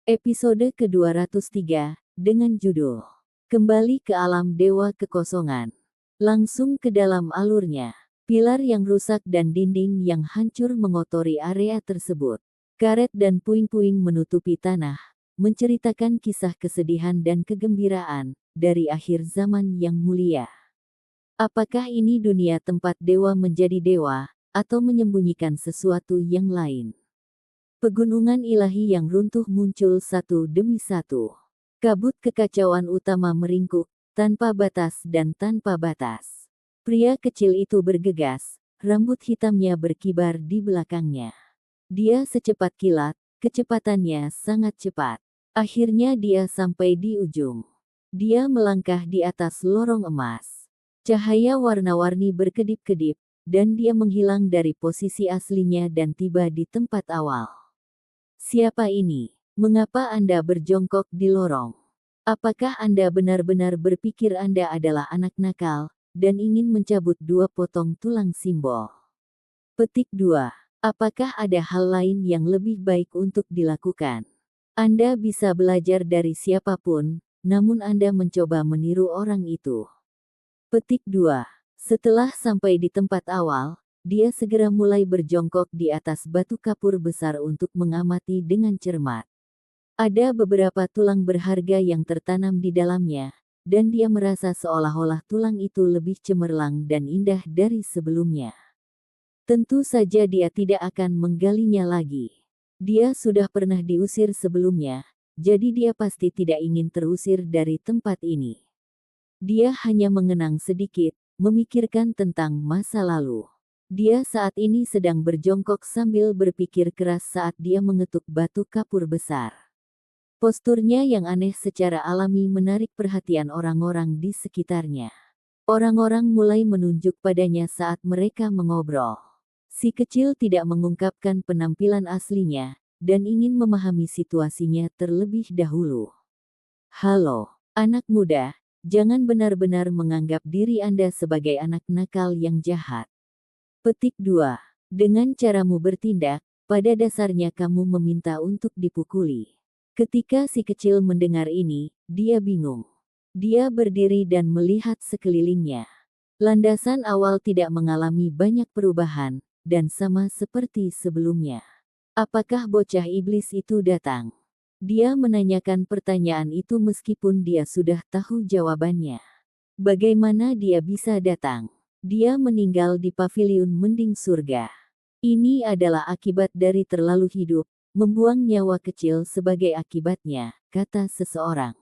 S1: Episode ke-203, dengan judul Kembali ke Alam Dewa Kekosongan. Langsung ke dalam alurnya. Pilar yang rusak dan dinding yang hancur mengotori area tersebut. Karet dan puing-puing menutupi tanah, menceritakan kisah kesedihan dan kegembiraan, dari akhir zaman yang mulia. Apakah ini dunia tempat dewa menjadi dewa, atau menyembunyikan sesuatu yang lain? Pegunungan ilahi yang runtuh muncul satu demi satu. Kabut kekacauan utama meringkuk, tanpa batas dan tanpa batas. Pria kecil itu bergegas, rambut hitamnya berkibar di belakangnya. Dia secepat kilat, kecepatannya sangat cepat. Akhirnya dia sampai di ujung. Dia melangkah di atas lorong emas. Cahaya warna-warni berkedip-kedip, dan dia menghilang dari posisi aslinya dan tiba di tempat awal. Siapa ini? Mengapa Anda berjongkok di lorong? Apakah Anda benar-benar berpikir Anda adalah anak nakal, dan ingin mencabut 2 potong tulang simbol? Petik 2. Apakah ada hal lain yang lebih baik untuk dilakukan? Anda bisa belajar dari siapapun, namun Anda mencoba meniru orang itu. Petik 2. Setelah sampai di tempat awal, dia segera mulai berjongkok di atas batu kapur besar untuk mengamati dengan cermat. Ada beberapa tulang berharga yang tertanam di dalamnya, dan dia merasa seolah-olah tulang itu lebih cemerlang dan indah dari sebelumnya. Tentu saja dia tidak akan menggalinya lagi. Dia sudah pernah diusir sebelumnya, jadi dia pasti tidak ingin terusir dari tempat ini. Dia hanya mengenang sedikit, memikirkan tentang masa lalu. Dia saat ini sedang berjongkok sambil berpikir keras saat dia mengetuk batu kapur besar. Posturnya yang aneh secara alami menarik perhatian orang-orang di sekitarnya. Orang-orang mulai menunjuk padanya saat mereka mengobrol. Si kecil tidak mengungkapkan penampilan aslinya, dan ingin memahami situasinya terlebih dahulu. Halo, anak muda, jangan benar-benar menganggap diri Anda sebagai anak nakal yang jahat. Petik 2. Dengan caramu bertindak, pada dasarnya kamu meminta untuk dipukuli. Ketika si kecil mendengar ini, dia bingung. Dia berdiri dan melihat sekelilingnya. Landasan awal tidak mengalami banyak perubahan, dan sama seperti sebelumnya. Apakah bocah iblis itu datang? Dia menanyakan pertanyaan itu meskipun dia sudah tahu jawabannya. Bagaimana dia bisa datang? Dia meninggal di paviliun mending surga. Ini adalah akibat dari terlalu hidup, membuang nyawa kecil sebagai akibatnya, kata seseorang.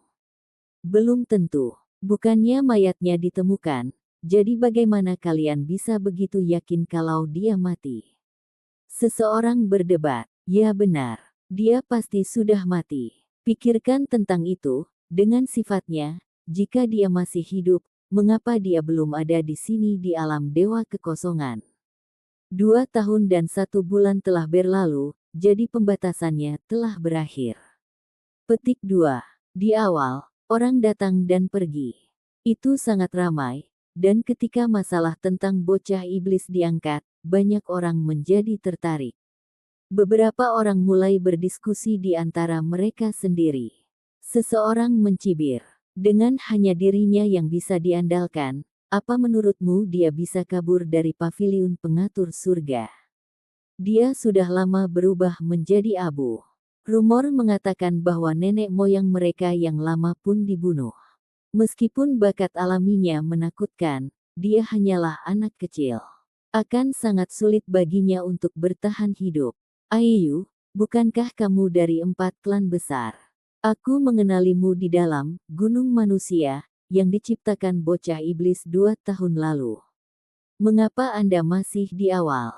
S1: Belum tentu. Bukannya mayatnya ditemukan, jadi bagaimana kalian bisa begitu yakin kalau dia mati? Seseorang berdebat, ya benar, dia pasti sudah mati. Pikirkan tentang itu, dengan sifatnya, jika dia masih hidup, mengapa dia belum ada di sini di alam dewa kekosongan? 2 tahun dan 1 bulan telah berlalu, jadi pembatasannya telah berakhir. Petik 2. Di awal, orang datang dan pergi. Itu sangat ramai, dan ketika masalah tentang bocah iblis diangkat, banyak orang menjadi tertarik. Beberapa orang mulai berdiskusi di antara mereka sendiri. Seseorang mencibir, dengan hanya dirinya yang bisa diandalkan, apa menurutmu dia bisa kabur dari paviliun pengatur surga? Dia sudah lama berubah menjadi abu. Rumor mengatakan bahwa nenek moyang mereka yang lama pun dibunuh. Meskipun bakat alaminya menakutkan, dia hanyalah anak kecil. Akan sangat sulit baginya untuk bertahan hidup. Ayu, bukankah kamu dari 4 klan besar? Aku mengenalimu di dalam Gunung Manusia, yang diciptakan bocah iblis 2 tahun lalu. Mengapa Anda masih di awal?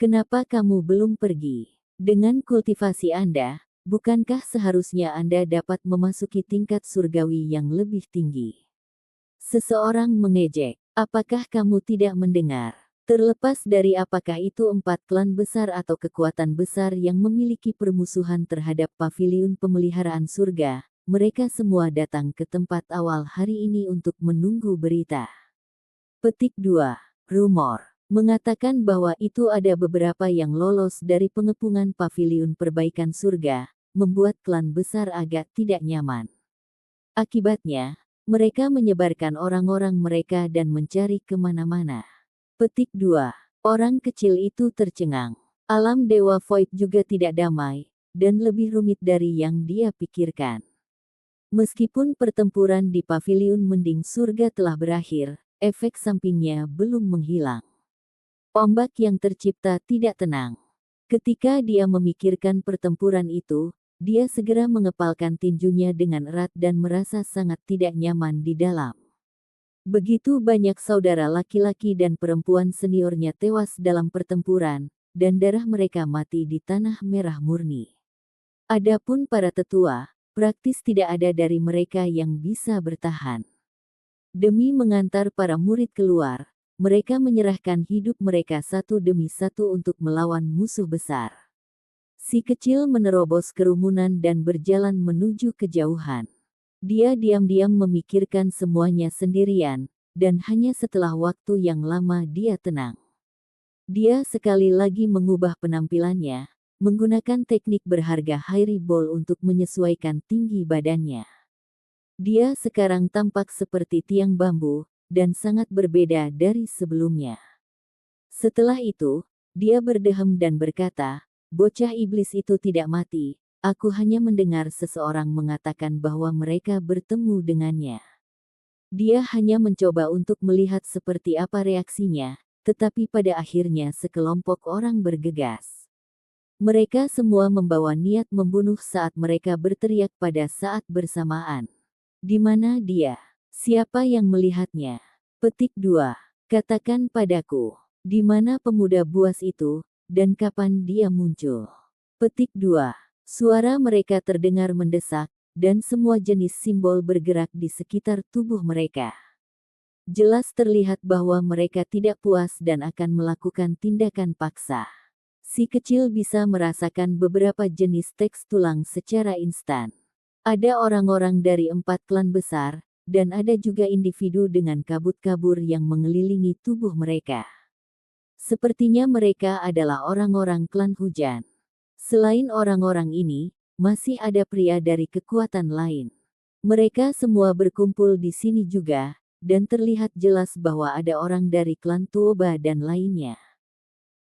S1: Kenapa kamu belum pergi? Dengan kultivasi Anda, bukankah seharusnya Anda dapat memasuki tingkat surgawi yang lebih tinggi? Seseorang mengejek, apakah kamu tidak mendengar? Terlepas dari apakah itu 4 klan besar atau kekuatan besar yang memiliki permusuhan terhadap paviliun pemeliharaan surga, mereka semua datang ke tempat awal hari ini untuk menunggu berita. Petik 2. Rumor mengatakan bahwa itu ada beberapa yang lolos dari pengepungan paviliun perbaikan surga, membuat klan besar agak tidak nyaman. Akibatnya, mereka menyebarkan orang-orang mereka dan mencari kemana-mana. Petik 2. Orang kecil itu tercengang. Alam Dewa Void juga tidak damai, dan lebih rumit dari yang dia pikirkan. Meskipun pertempuran di paviliun mending surga telah berakhir, efek sampingnya belum menghilang. Ombak yang tercipta tidak tenang. Ketika dia memikirkan pertempuran itu, dia segera mengepalkan tinjunya dengan erat dan merasa sangat tidak nyaman di dalam. Begitu banyak saudara laki-laki dan perempuan seniornya tewas dalam pertempuran, dan darah mereka mati di tanah merah murni. Adapun para tetua, praktis tidak ada dari mereka yang bisa bertahan. Demi mengantar para murid keluar, mereka menyerahkan hidup mereka satu demi satu untuk melawan musuh besar. Si kecil menerobos kerumunan dan berjalan menuju kejauhan. Dia diam-diam memikirkan semuanya sendirian, dan hanya setelah waktu yang lama dia tenang. Dia sekali lagi mengubah penampilannya, menggunakan teknik berharga Hairy Ball untuk menyesuaikan tinggi badannya. Dia sekarang tampak seperti tiang bambu, dan sangat berbeda dari sebelumnya. Setelah itu, dia berdehem dan berkata, bocah iblis itu tidak mati, aku hanya mendengar seseorang mengatakan bahwa mereka bertemu dengannya. Dia hanya mencoba untuk melihat seperti apa reaksinya, tetapi pada akhirnya sekelompok orang bergegas. Mereka semua membawa niat membunuh saat mereka berteriak pada saat bersamaan. Di mana dia? Siapa yang melihatnya? Petik 2. Katakan padaku. Di mana pemuda buas itu, dan kapan dia muncul? Petik 2. Suara mereka terdengar mendesak, dan semua jenis simbol bergerak di sekitar tubuh mereka. Jelas terlihat bahwa mereka tidak puas dan akan melakukan tindakan paksa. Si kecil bisa merasakan beberapa jenis teks tulang secara instan. Ada orang-orang dari 4 klan besar, dan ada juga individu dengan kabut kabur yang mengelilingi tubuh mereka. Sepertinya mereka adalah orang-orang klan hujan. Selain orang-orang ini, masih ada pria dari kekuatan lain. Mereka semua berkumpul di sini juga, dan terlihat jelas bahwa ada orang dari klan Tuoba dan lainnya.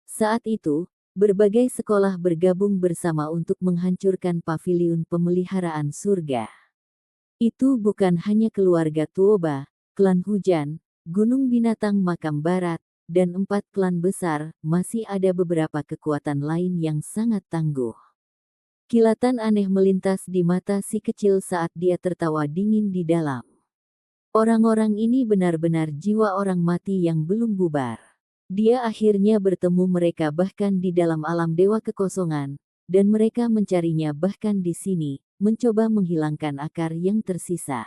S1: Saat itu, berbagai sekolah bergabung bersama untuk menghancurkan paviliun pemeliharaan surga. Itu bukan hanya keluarga Tuoba, klan hujan, gunung binatang makam barat, dan 4 klan besar, masih ada beberapa kekuatan lain yang sangat tangguh. Kilatan aneh melintas di mata si kecil saat dia tertawa dingin di dalam. Orang-orang ini benar-benar jiwa orang mati yang belum bubar. Dia akhirnya bertemu mereka bahkan di dalam alam dewa kekosongan, dan mereka mencarinya bahkan di sini, mencoba menghilangkan akar yang tersisa.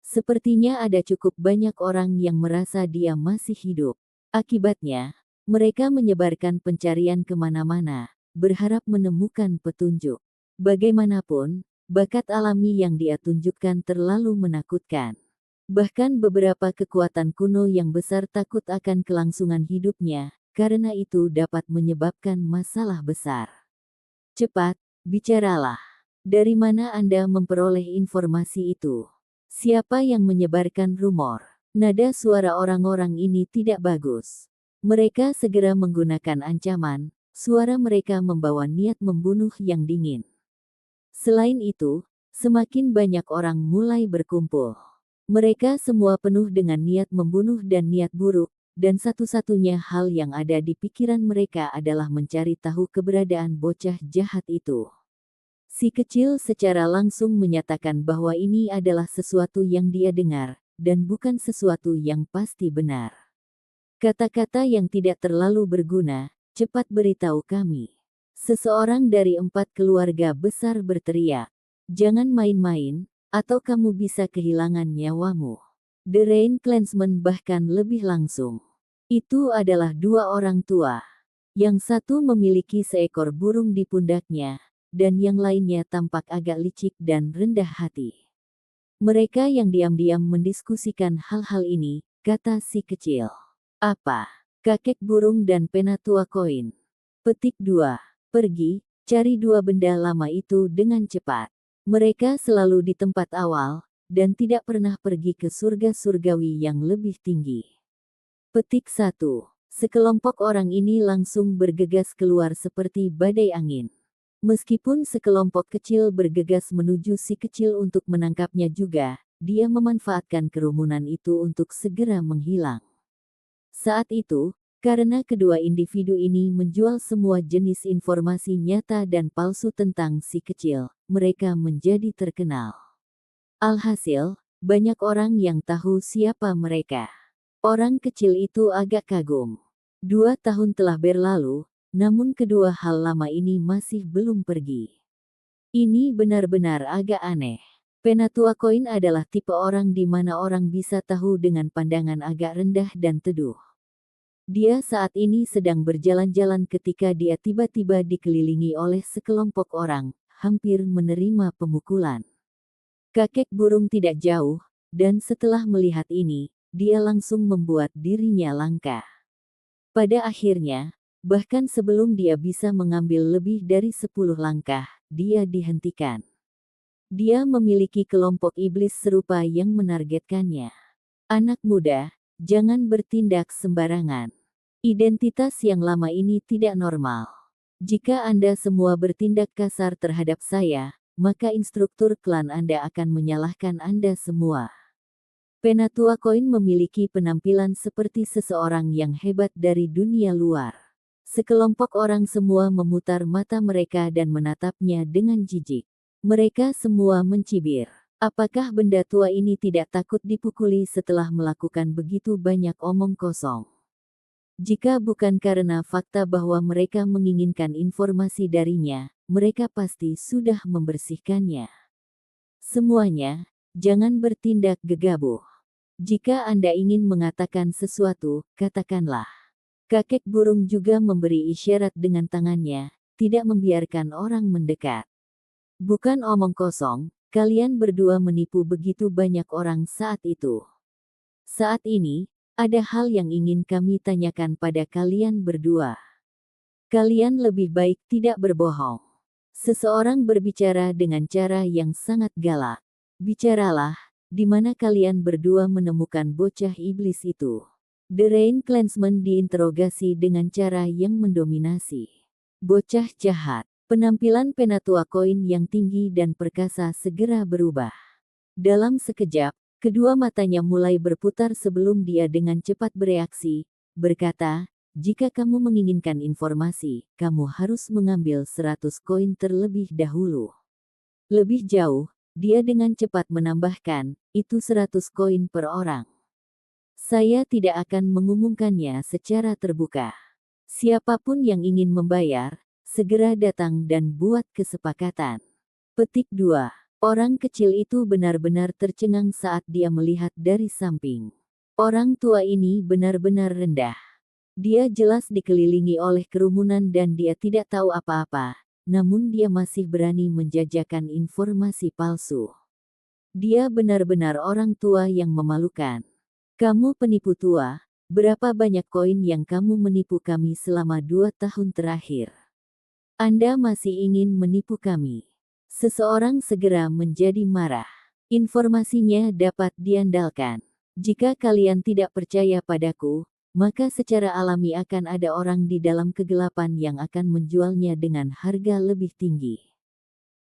S1: Sepertinya ada cukup banyak orang yang merasa dia masih hidup. Akibatnya, mereka menyebarkan pencarian kemana-mana, berharap menemukan petunjuk. Bagaimanapun, bakat alami yang dia tunjukkan terlalu menakutkan. Bahkan beberapa kekuatan kuno yang besar takut akan kelangsungan hidupnya, karena itu dapat menyebabkan masalah besar. Cepat, bicaralah. Dari mana Anda memperoleh informasi itu? Siapa yang menyebarkan rumor? Nada suara orang-orang ini tidak bagus. Mereka segera menggunakan ancaman, suara mereka membawa niat membunuh yang dingin. Selain itu, semakin banyak orang mulai berkumpul. Mereka semua penuh dengan niat membunuh dan niat buruk, dan satu-satunya hal yang ada di pikiran mereka adalah mencari tahu keberadaan bocah jahat itu. Si kecil secara langsung menyatakan bahwa ini adalah sesuatu yang dia dengar, dan bukan sesuatu yang pasti benar. Kata-kata yang tidak terlalu berguna, cepat beritahu kami. Seseorang dari 4 keluarga besar berteriak, jangan main-main, atau kamu bisa kehilangan nyawamu. The Rain Clansmen bahkan lebih langsung. Itu adalah 2 orang tua. Yang satu memiliki seekor burung di pundaknya, dan yang lainnya tampak agak licik dan rendah hati. Mereka yang diam-diam mendiskusikan hal-hal ini, kata si kecil. Apa? Kakek burung dan pena tua koin. Petik 2. Pergi, cari 2 benda lama itu dengan cepat. Mereka selalu di tempat awal, dan tidak pernah pergi ke surga surgawi yang lebih tinggi. Petik 1. Sekelompok orang ini langsung bergegas keluar seperti badai angin. Meskipun sekelompok kecil bergegas menuju si kecil untuk menangkapnya juga, dia memanfaatkan kerumunan itu untuk segera menghilang. Saat itu, karena kedua individu ini menjual semua jenis informasi nyata dan palsu tentang si kecil, mereka menjadi terkenal. Alhasil, banyak orang yang tahu siapa mereka. Orang kecil itu agak kagum. 2 tahun telah berlalu, namun kedua hal lama ini masih belum pergi. Ini benar-benar agak aneh. Penatua koin adalah tipe orang di mana orang bisa tahu dengan pandangan agak rendah dan teduh. Dia saat ini sedang berjalan-jalan ketika dia tiba-tiba dikelilingi oleh sekelompok orang, hampir menerima pemukulan. Kakek burung tidak jauh, dan setelah melihat ini, dia langsung membuat dirinya langka. Pada akhirnya, bahkan sebelum dia bisa mengambil lebih dari 10 langkah, dia dihentikan. Dia memiliki kelompok iblis serupa yang menargetkannya. Anak muda, jangan bertindak sembarangan. Identitas yang lama ini tidak normal. Jika Anda semua bertindak kasar terhadap saya, maka instruktur klan Anda akan menyalahkan Anda semua. Penatua koin memiliki penampilan seperti seseorang yang hebat dari dunia luar. Sekelompok orang semua memutar mata mereka dan menatapnya dengan jijik. Mereka semua mencibir. Apakah benda tua ini tidak takut dipukuli setelah melakukan begitu banyak omong kosong? Jika bukan karena fakta bahwa mereka menginginkan informasi darinya, mereka pasti sudah membersihkannya. Semuanya, jangan bertindak gegabah. Jika Anda ingin mengatakan sesuatu, katakanlah. Kakek burung juga memberi isyarat dengan tangannya, tidak membiarkan orang mendekat. Bukan omong kosong, kalian berdua menipu begitu banyak orang saat itu. Saat ini, ada hal yang ingin kami tanyakan pada kalian berdua. Kalian lebih baik tidak berbohong. Seseorang berbicara dengan cara yang sangat galak. Bicaralah, di mana kalian berdua menemukan bocah iblis itu. The Rain Clansman diinterogasi dengan cara yang mendominasi. Bocah jahat. Penampilan Penatua Koin yang tinggi dan perkasa segera berubah. Dalam sekejap, kedua matanya mulai berputar sebelum dia dengan cepat bereaksi, berkata, jika kamu menginginkan informasi, kamu harus mengambil 100 koin terlebih dahulu. Lebih jauh, dia dengan cepat menambahkan, itu 100 koin per orang. Saya tidak akan mengumumkannya secara terbuka. Siapapun yang ingin membayar, segera datang dan buat kesepakatan. Petik 2. Orang kecil itu benar-benar tercengang saat dia melihat dari samping. Orang tua ini benar-benar rendah. Dia jelas dikelilingi oleh kerumunan dan dia tidak tahu apa-apa, namun dia masih berani menjajakan informasi palsu. Dia benar-benar orang tua yang memalukan. Kamu penipu tua, berapa banyak koin yang kamu menipu kami selama 2 tahun terakhir? Anda masih ingin menipu kami. Seseorang segera menjadi marah. Informasinya dapat diandalkan. Jika kalian tidak percaya padaku, maka secara alami akan ada orang di dalam kegelapan yang akan menjualnya dengan harga lebih tinggi.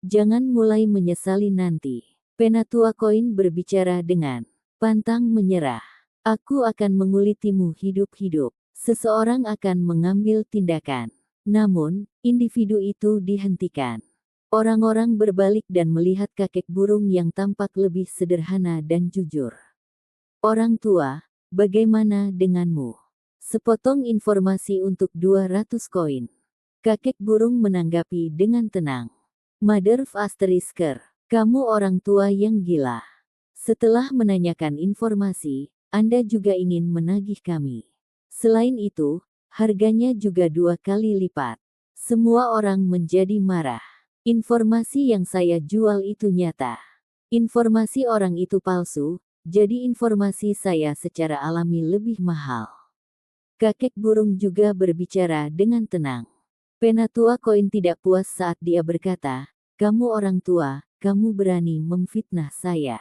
S1: Jangan mulai menyesali nanti. Penatua Koin berbicara dengan pantang menyerah. Aku akan mengulitimu hidup-hidup. Seseorang akan mengambil tindakan. Namun, individu itu dihentikan. Orang-orang berbalik dan melihat kakek burung yang tampak lebih sederhana dan jujur. Orang tua, bagaimana denganmu? Sepotong informasi untuk 200 koin. Kakek burung menanggapi dengan tenang. Mother Asterisker, kamu orang tua yang gila. Setelah menanyakan informasi, Anda juga ingin menagih kami. Selain itu, harganya juga 2 kali lipat. Semua orang menjadi marah. Informasi yang saya jual itu nyata. Informasi orang itu palsu, jadi informasi saya secara alami lebih mahal. Kakek burung juga berbicara dengan tenang. Penatua Koin tidak puas saat dia berkata, kamu orang tua, kamu berani memfitnah saya.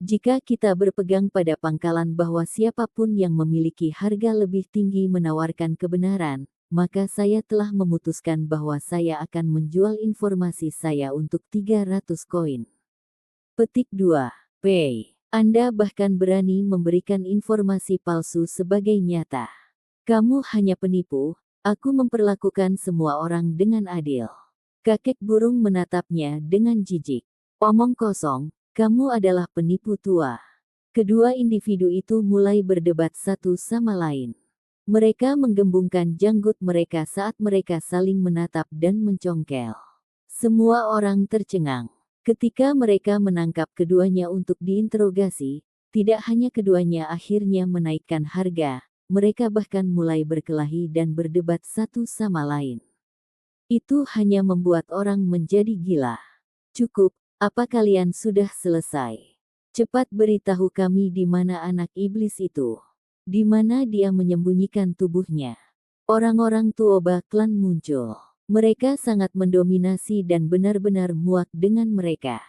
S1: Jika kita berpegang pada pangkalan bahwa siapapun yang memiliki harga lebih tinggi menawarkan kebenaran, maka saya telah memutuskan bahwa saya akan menjual informasi saya untuk 300 koin. Petik 2. P. Anda bahkan berani memberikan informasi palsu sebagai nyata. Kamu hanya penipu, aku memperlakukan semua orang dengan adil. Kakek burung menatapnya dengan jijik. Omong kosong. Kamu adalah penipu tua. Kedua individu itu mulai berdebat satu sama lain. Mereka menggembungkan janggut mereka saat mereka saling menatap dan mencongkel. Semua orang tercengang. Ketika mereka menangkap keduanya untuk diinterogasi, tidak hanya keduanya akhirnya menaikkan harga, mereka bahkan mulai berkelahi dan berdebat satu sama lain. Itu hanya membuat orang menjadi gila. Cukup. Apa kalian sudah selesai? Cepat beritahu kami di mana anak iblis itu. Di mana dia menyembunyikan tubuhnya. Orang-orang Tuoba Klan muncul. Mereka sangat mendominasi dan benar-benar muak dengan mereka.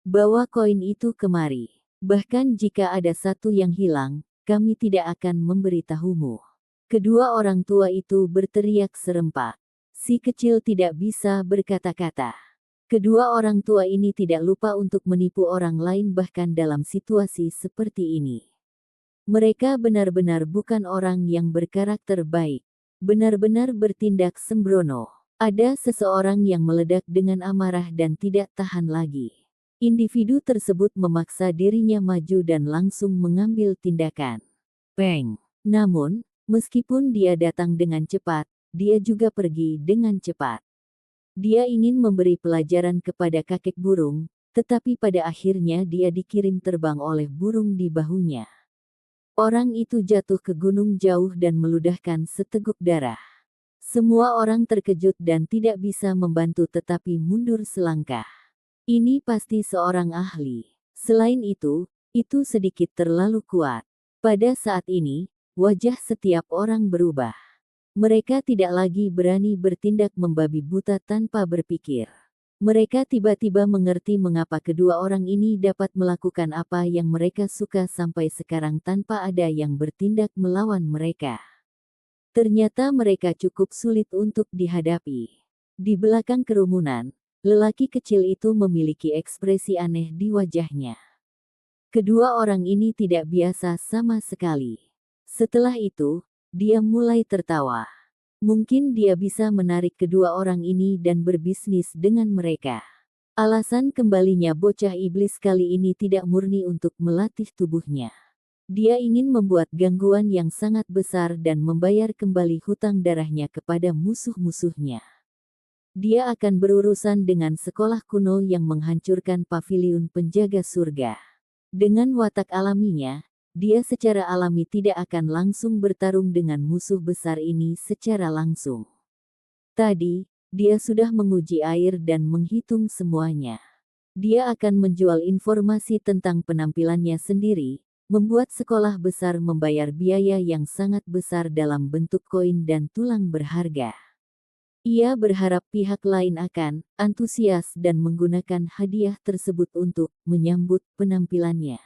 S1: Bawa koin itu kemari. Bahkan jika ada satu yang hilang, kami tidak akan memberitahumu. Kedua orang tua itu berteriak serempak. Si kecil tidak bisa berkata-kata. Kedua orang tua ini tidak lupa untuk menipu orang lain bahkan dalam situasi seperti ini. Mereka benar-benar bukan orang yang berkarakter baik. Benar-benar bertindak sembrono. Ada seseorang yang meledak dengan amarah dan tidak tahan lagi. Individu tersebut memaksa dirinya maju dan langsung mengambil tindakan. Peng. Namun, Meskipun dia datang dengan cepat, dia juga pergi dengan cepat. Dia ingin memberi pelajaran kepada kakek burung, tetapi pada akhirnya dia dikirim terbang oleh burung di bahunya. Orang itu jatuh ke gunung jauh dan meludahkan seteguk darah. Semua orang terkejut dan tidak bisa membantu tetapi mundur selangkah. Ini pasti seorang ahli. Selain itu sedikit terlalu kuat. Pada saat ini, wajah setiap orang berubah. Mereka tidak lagi berani bertindak membabi buta tanpa berpikir. Mereka tiba-tiba mengerti mengapa kedua orang ini dapat melakukan apa yang mereka suka sampai sekarang tanpa ada yang bertindak melawan mereka. Ternyata mereka cukup sulit untuk dihadapi. Di belakang kerumunan, lelaki kecil itu memiliki ekspresi aneh di wajahnya. Kedua orang ini tidak biasa sama sekali. Setelah itu, dia mulai tertawa. Mungkin dia bisa menarik kedua orang ini dan berbisnis dengan mereka. Alasan kembalinya bocah iblis kali ini tidak murni untuk melatih tubuhnya. Dia ingin membuat gangguan yang sangat besar dan membayar kembali hutang darahnya kepada musuh-musuhnya. Dia akan berurusan dengan sekolah kuno yang menghancurkan paviliun penjaga surga. Dengan watak alaminya, dia secara alami tidak akan langsung bertarung dengan musuh besar ini secara langsung. Tadi, dia sudah menguji air dan menghitung semuanya. Dia akan menjual informasi tentang penampilannya sendiri, membuat sekolah besar membayar biaya yang sangat besar dalam bentuk koin dan tulang berharga. Ia berharap pihak lain akan antusias dan menggunakan hadiah tersebut untuk menyambut penampilannya.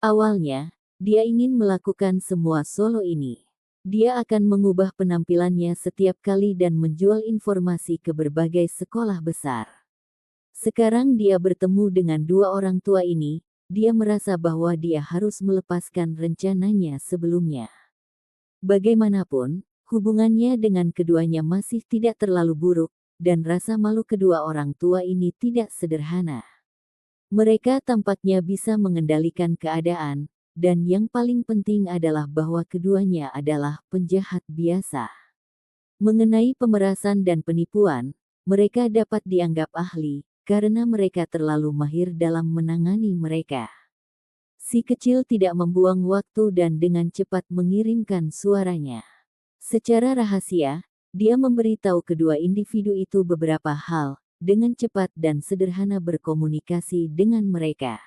S1: Awalnya, dia ingin melakukan semua solo ini. Dia akan mengubah penampilannya setiap kali dan menjual informasi ke berbagai sekolah besar. Sekarang dia bertemu dengan dua orang tua ini, dia merasa bahwa dia harus melepaskan rencananya sebelumnya. Bagaimanapun, hubungannya dengan keduanya masih tidak terlalu buruk, dan rasa malu kedua orang tua ini tidak sederhana. Mereka tampaknya bisa mengendalikan keadaan, dan yang paling penting adalah bahwa keduanya adalah penjahat biasa. Mengenai pemerasan dan penipuan, mereka dapat dianggap ahli, karena mereka terlalu mahir dalam menangani mereka. Si kecil tidak membuang waktu dan dengan cepat mengirimkan suaranya. Secara rahasia, dia memberitahu kedua individu itu beberapa hal, dengan cepat dan sederhana berkomunikasi dengan mereka.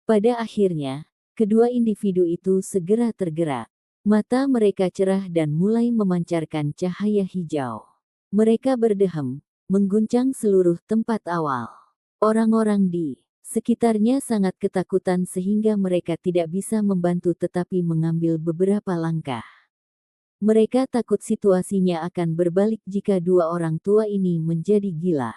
S1: Pada akhirnya, kedua individu itu segera tergerak. Mata mereka cerah dan mulai memancarkan cahaya hijau. Mereka berdehem, mengguncang seluruh tempat awal. Orang-orang di sekitarnya sangat ketakutan sehingga mereka tidak bisa membantu tetapi mengambil beberapa langkah. Mereka takut situasinya akan berbalik jika dua orang tua ini menjadi gila.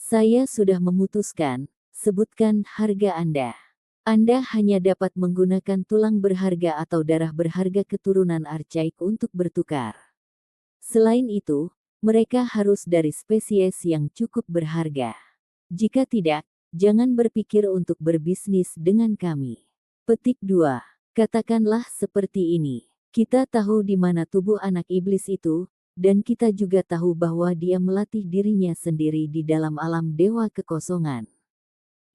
S1: Saya sudah memutuskan, sebutkan harga Anda. Anda hanya dapat menggunakan tulang berharga atau darah berharga keturunan archaik untuk bertukar. Selain itu, mereka harus dari spesies yang cukup berharga. Jika tidak, jangan berpikir untuk berbisnis dengan kami. Petik 2. Katakanlah seperti ini. Kita tahu di mana tubuh anak iblis itu, dan kita juga tahu bahwa dia melatih dirinya sendiri di dalam alam dewa kekosongan.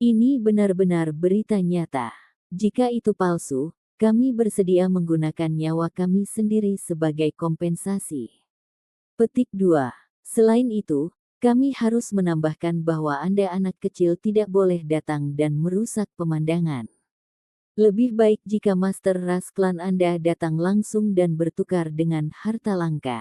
S1: Ini benar-benar berita nyata. Jika itu palsu, kami bersedia menggunakan nyawa kami sendiri sebagai kompensasi. Petik 2. Selain itu, kami harus menambahkan bahwa Anda anak kecil tidak boleh datang dan merusak pemandangan. Lebih baik jika Master Ras klan Anda datang langsung dan bertukar dengan harta langka.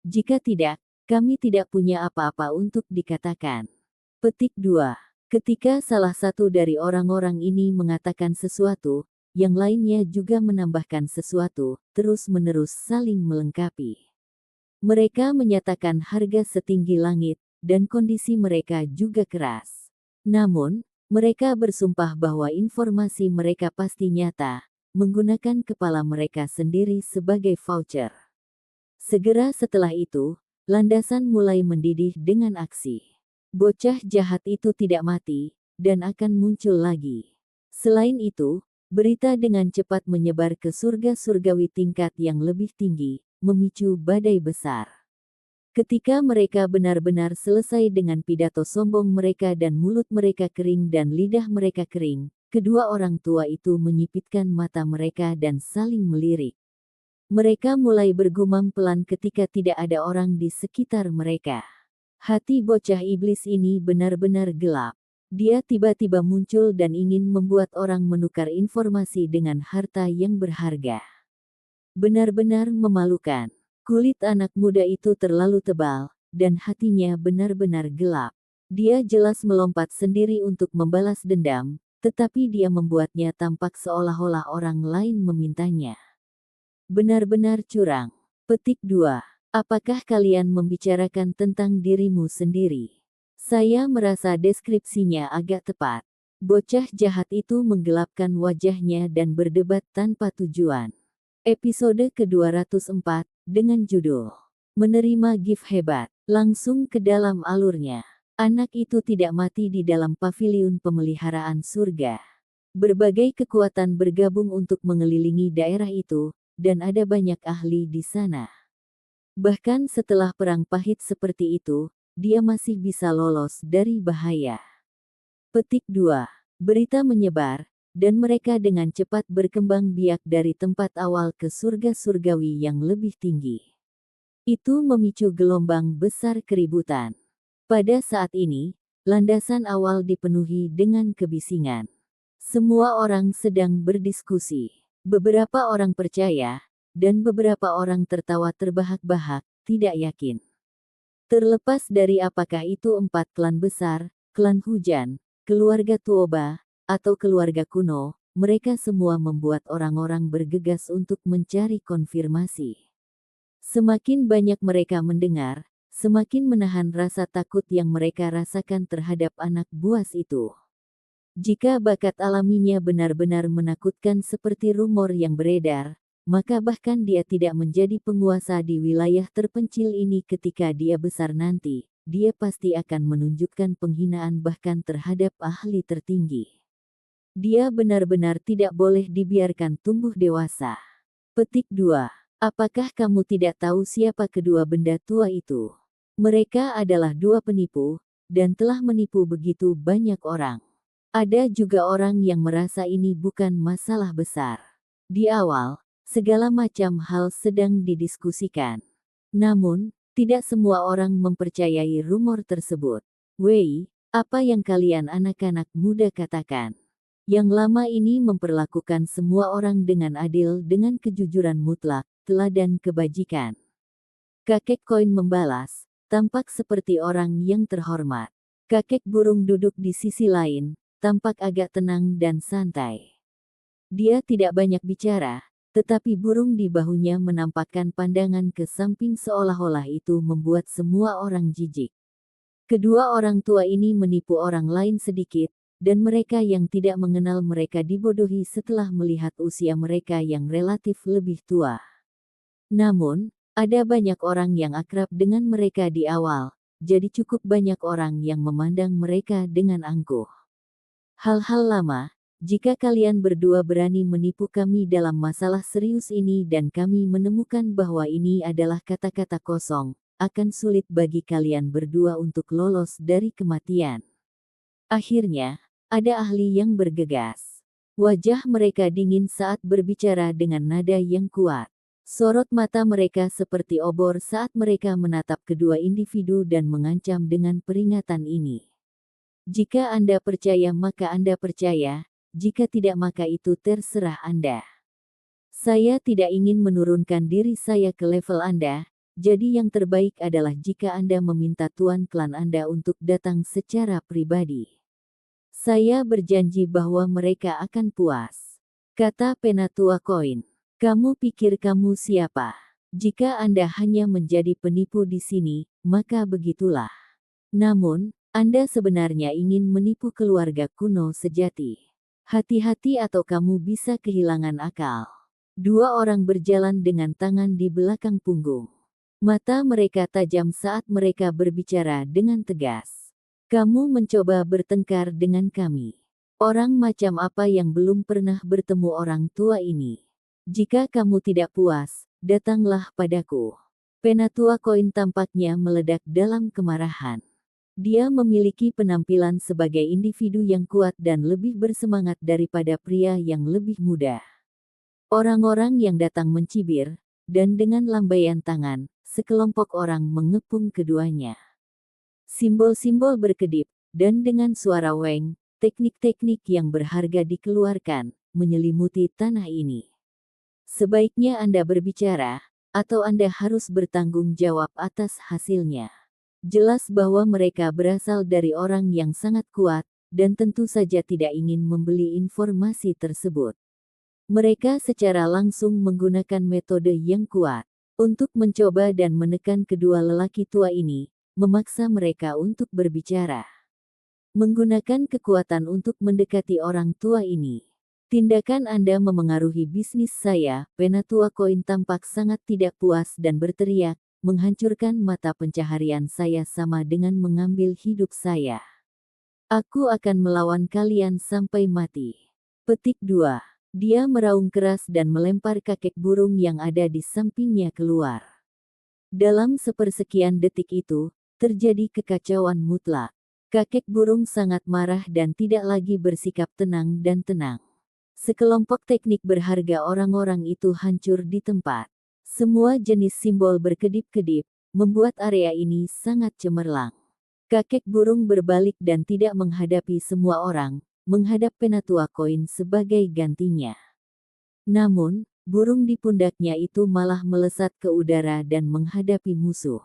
S1: Jika tidak, kami tidak punya apa-apa untuk dikatakan. Petik 2. Ketika salah satu dari orang-orang ini mengatakan sesuatu, yang lainnya juga menambahkan sesuatu, terus-menerus saling melengkapi. Mereka menyatakan harga setinggi langit, dan kondisi mereka juga keras. Namun, mereka bersumpah bahwa informasi mereka pasti nyata, menggunakan kepala mereka sendiri sebagai voucher. Segera setelah itu, landasan mulai mendidih dengan aksi. Bocah jahat itu tidak mati, dan akan muncul lagi. Selain itu, Berita dengan cepat menyebar ke surga surgawi tingkat yang lebih tinggi, memicu badai besar. Ketika mereka benar-benar selesai dengan pidato sombong mereka dan mulut mereka kering dan lidah mereka kering, kedua orang tua itu menyipitkan mata mereka dan saling melirik. Mereka mulai bergumam pelan ketika tidak ada orang di sekitar mereka. Hati bocah iblis ini benar-benar gelap. Dia tiba-tiba muncul dan ingin membuat orang menukar informasi dengan harta yang berharga. Benar-benar memalukan. Kulit anak muda itu terlalu tebal, dan hatinya benar-benar gelap. Dia jelas melompat sendiri untuk membalas dendam, tetapi dia membuatnya tampak seolah-olah orang lain memintanya. Benar-benar curang. Petik 2. Apakah kalian membicarakan tentang dirimu sendiri? Saya merasa deskripsinya agak tepat. Bocah jahat itu menggelapkan wajahnya dan berdebat tanpa tujuan. Episode ke-204, dengan judul Menerima Gift Hebat, langsung ke dalam alurnya. Anak itu tidak mati di dalam paviliun pemeliharaan surga. Berbagai kekuatan bergabung untuk mengelilingi daerah itu, dan ada banyak ahli di sana. Bahkan setelah perang pahit seperti itu, dia masih bisa lolos dari bahaya. Petik 2. Berita menyebar, dan mereka dengan cepat berkembang biak dari tempat awal ke surga surgawi yang lebih tinggi. Itu memicu gelombang besar keributan. Pada saat ini, landasan awal dipenuhi dengan kebisingan. Semua orang sedang berdiskusi. Beberapa orang percaya, dan beberapa orang tertawa terbahak-bahak, tidak yakin. Terlepas dari apakah itu 4 klan besar, klan hujan, keluarga Tuoba, atau keluarga kuno, mereka semua membuat orang-orang bergegas untuk mencari konfirmasi. Semakin banyak mereka mendengar, semakin menahan rasa takut yang mereka rasakan terhadap anak buas itu. Jika bakat alaminya benar-benar menakutkan seperti rumor yang beredar, maka bahkan dia tidak menjadi penguasa di wilayah terpencil ini ketika dia besar nanti, dia pasti akan menunjukkan penghinaan bahkan terhadap ahli tertinggi. Dia benar-benar tidak boleh dibiarkan tumbuh dewasa. Petik 2. Apakah kamu tidak tahu siapa kedua benda tua itu? Mereka adalah 2 penipu, dan telah menipu begitu banyak orang. Ada juga orang yang merasa ini bukan masalah besar. Di awal, segala macam hal sedang didiskusikan. Namun, tidak semua orang mempercayai rumor tersebut. Wei, apa yang kalian anak-anak muda katakan? Yang lama ini memperlakukan semua orang dengan adil dengan kejujuran mutlak, teladan kebajikan. Kakek koin membalas, tampak seperti orang yang terhormat. Kakek burung duduk di sisi lain, tampak agak tenang dan santai. Dia tidak banyak bicara, tetapi burung di bahunya menampakkan pandangan ke samping seolah-olah itu membuat semua orang jijik. Kedua orang tua ini menipu orang lain sedikit, dan mereka yang tidak mengenal mereka dibodohi setelah melihat usia mereka yang relatif lebih tua. Namun, ada banyak orang yang akrab dengan mereka di awal, jadi cukup banyak orang yang memandang mereka dengan angkuh. Hal-hal lama, jika kalian berdua berani menipu kami dalam masalah serius ini dan kami menemukan bahwa ini adalah kata-kata kosong, akan sulit bagi kalian berdua untuk lolos dari kematian. Akhirnya, ada ahli yang bergegas. Wajah mereka dingin saat berbicara dengan nada yang kuat. Sorot mata mereka seperti obor saat mereka menatap kedua individu dan mengancam dengan peringatan ini. Jika Anda percaya maka Anda percaya, jika tidak maka itu terserah Anda. Saya tidak ingin menurunkan diri saya ke level Anda, jadi yang terbaik adalah jika Anda meminta tuan klan Anda untuk datang secara pribadi. Saya berjanji bahwa mereka akan puas. Kata Penatua Koin. Kamu pikir kamu siapa? Jika Anda hanya menjadi penipu di sini, maka begitulah. Namun, Anda sebenarnya ingin menipu keluarga kuno sejati. Hati-hati atau kamu bisa kehilangan akal. 2 orang berjalan dengan tangan di belakang punggung. Mata mereka tajam saat mereka berbicara dengan tegas. Kamu mencoba bertengkar dengan kami. Orang macam apa yang belum pernah bertemu orang tua ini? Jika kamu tidak puas, datanglah padaku. Penatua koin tampaknya meledak dalam kemarahan. Dia memiliki penampilan sebagai individu yang kuat dan lebih bersemangat daripada pria yang lebih muda. Orang-orang yang datang mencibir, dan dengan lambaian tangan, sekelompok orang mengepung keduanya. Simbol-simbol berkedip, dan dengan suara weng, teknik-teknik yang berharga dikeluarkan, menyelimuti tanah ini. Sebaiknya Anda berbicara, atau Anda harus bertanggung jawab atas hasilnya. Jelas bahwa mereka berasal dari orang yang sangat kuat, dan tentu saja tidak ingin membeli informasi tersebut. Mereka secara langsung menggunakan metode yang kuat untuk mencoba dan menekan kedua lelaki tua ini, memaksa mereka untuk berbicara. Menggunakan kekuatan untuk mendekati orang tua ini. Tindakan Anda memengaruhi bisnis saya, Penatua koin tampak sangat tidak puas dan berteriak, menghancurkan mata pencaharian saya sama dengan mengambil hidup saya. Aku akan melawan kalian sampai mati. Petik 2. Dia meraung keras dan melempar kakek burung yang ada di sampingnya keluar. Dalam sepersekian detik itu, terjadi kekacauan mutlak. Kakek burung sangat marah dan tidak lagi bersikap tenang dan tenang. Sekelompok teknik berharga orang-orang itu hancur di tempat. Semua jenis simbol berkedip-kedip, membuat area ini sangat cemerlang. Kakek burung berbalik dan tidak menghadapi semua orang, menghadap Penatua koin sebagai gantinya. Namun, burung di pundaknya itu malah melesat ke udara dan menghadapi musuh.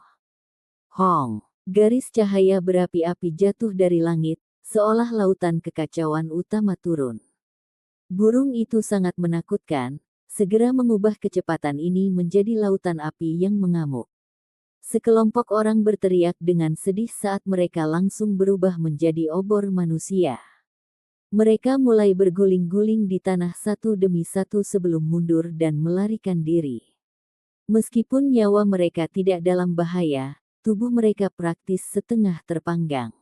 S1: Hong! Garis cahaya berapi-api jatuh dari langit, seolah lautan kekacauan utama turun. Burung itu sangat menakutkan, segera mengubah kecepatan ini menjadi lautan api yang mengamuk. Sekelompok orang berteriak dengan sedih saat mereka langsung berubah menjadi obor manusia. Mereka mulai berguling-guling di tanah satu demi satu sebelum mundur dan melarikan diri. Meskipun nyawa mereka tidak dalam bahaya, tubuh mereka praktis setengah terpanggang.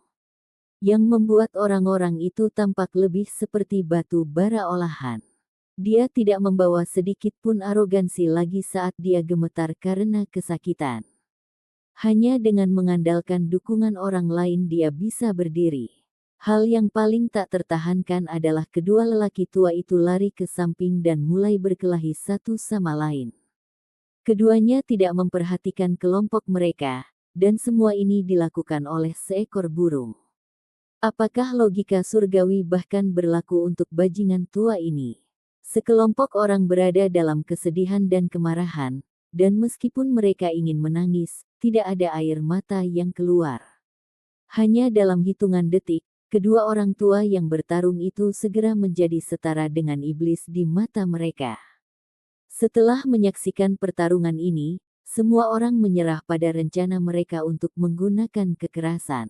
S1: Yang membuat orang-orang itu tampak lebih seperti batu bara olahan. Dia tidak membawa sedikit pun arogansi lagi saat dia gemetar karena kesakitan. Hanya dengan mengandalkan dukungan orang lain dia bisa berdiri. Hal yang paling tak tertahankan adalah kedua lelaki tua itu lari ke samping dan mulai berkelahi satu sama lain. Keduanya tidak memperhatikan kelompok mereka, dan semua ini dilakukan oleh seekor burung. Apakah logika surgawi bahkan berlaku untuk bajingan tua ini? Sekelompok orang berada dalam kesedihan dan kemarahan, dan meskipun mereka ingin menangis, tidak ada air mata yang keluar. Hanya dalam hitungan detik, kedua orang tua yang bertarung itu segera menjadi setara dengan iblis di mata mereka. Setelah menyaksikan pertarungan ini, semua orang menyerah pada rencana mereka untuk menggunakan kekerasan.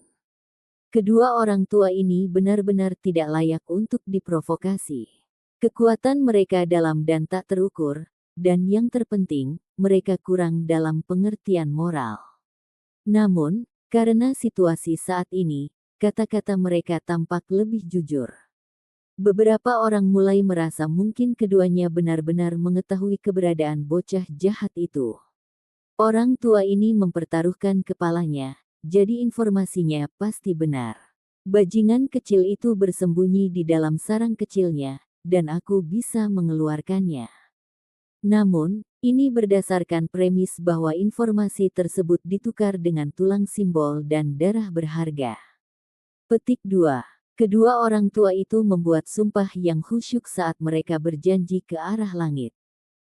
S1: Kedua orang tua ini benar-benar tidak layak untuk diprovokasi. Kekuatan mereka dalam dan tak terukur, dan yang terpenting, mereka kurang dalam pengertian moral. Namun, karena situasi saat ini, kata-kata mereka tampak lebih jujur. Beberapa orang mulai merasa mungkin keduanya benar-benar mengetahui keberadaan bocah jahat itu. Orang tua ini mempertaruhkan kepalanya, jadi informasinya pasti benar. Bajingan kecil itu bersembunyi di dalam sarang kecilnya, dan aku bisa mengeluarkannya. Namun, ini berdasarkan premis bahwa informasi tersebut ditukar dengan tulang simbol dan darah berharga. Petik 2. Kedua orang tua itu membuat sumpah yang khusyuk saat mereka berjanji ke arah langit.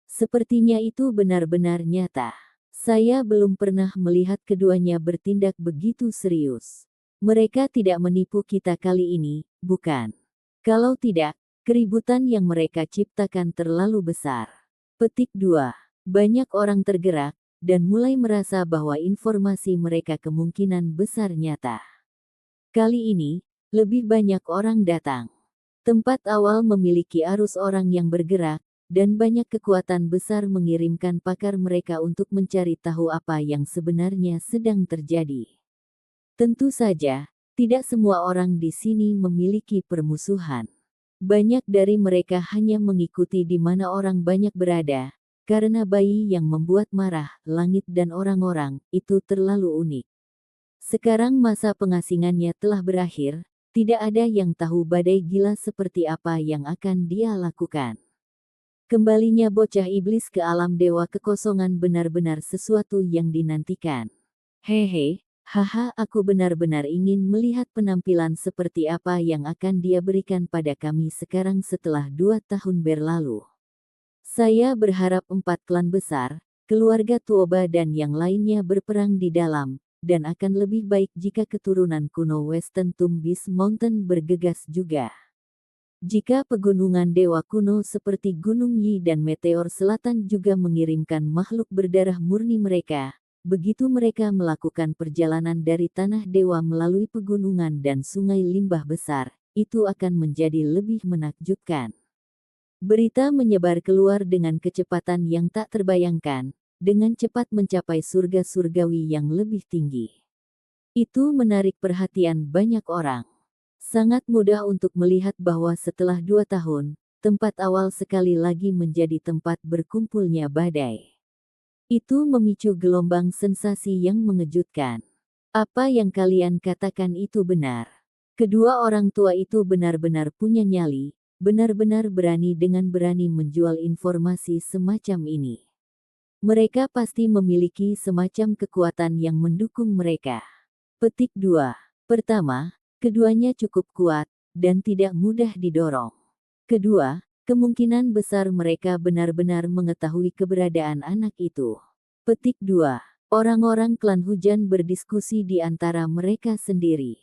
S1: Sepertinya itu benar-benar nyata. Saya belum pernah melihat keduanya bertindak begitu serius. Mereka tidak menipu kita kali ini, bukan? Kalau tidak, keributan yang mereka ciptakan terlalu besar. Petik 2. Banyak orang tergerak, dan mulai merasa bahwa informasi mereka kemungkinan besar nyata. Kali ini, lebih banyak orang datang. Tempat awal memiliki arus orang yang bergerak, dan banyak kekuatan besar mengirimkan pakar mereka untuk mencari tahu apa yang sebenarnya sedang terjadi. Tentu saja, tidak semua orang di sini memiliki permusuhan. Banyak dari mereka hanya mengikuti di mana orang banyak berada, karena bayi yang membuat marah langit dan orang-orang itu terlalu unik. Sekarang masa pengasingannya telah berakhir, tidak ada yang tahu badai gila seperti apa yang akan dia lakukan. Kembalinya bocah iblis ke alam dewa kekosongan benar-benar sesuatu yang dinantikan. Hehe, haha, aku benar-benar ingin melihat penampilan seperti apa yang akan dia berikan pada kami sekarang setelah 2 tahun berlalu. Saya berharap 4 klan besar, keluarga Tuoba dan yang lainnya berperang di dalam, dan akan lebih baik jika keturunan kuno Western Tumbis Mountain bergegas juga. Jika pegunungan dewa kuno seperti Gunung Yi dan Meteor Selatan juga mengirimkan makhluk berdarah murni mereka, begitu mereka melakukan perjalanan dari tanah dewa melalui pegunungan dan sungai limbah besar, itu akan menjadi lebih menakjubkan. Berita menyebar keluar dengan kecepatan yang tak terbayangkan, dengan cepat mencapai surga surgawi yang lebih tinggi. Itu menarik perhatian banyak orang. Sangat mudah untuk melihat bahwa setelah 2 tahun, tempat awal sekali lagi menjadi tempat berkumpulnya badai. Itu memicu gelombang sensasi yang mengejutkan. Apa yang kalian katakan itu benar. Kedua orang tua itu benar-benar punya nyali, benar-benar berani dengan berani menjual informasi semacam ini. Mereka pasti memiliki semacam kekuatan yang mendukung mereka. Petik 2. Pertama, keduanya cukup kuat, dan tidak mudah didorong. Kedua, kemungkinan besar mereka benar-benar mengetahui keberadaan anak itu. Petik 2. Orang-orang klan hujan berdiskusi di antara mereka sendiri.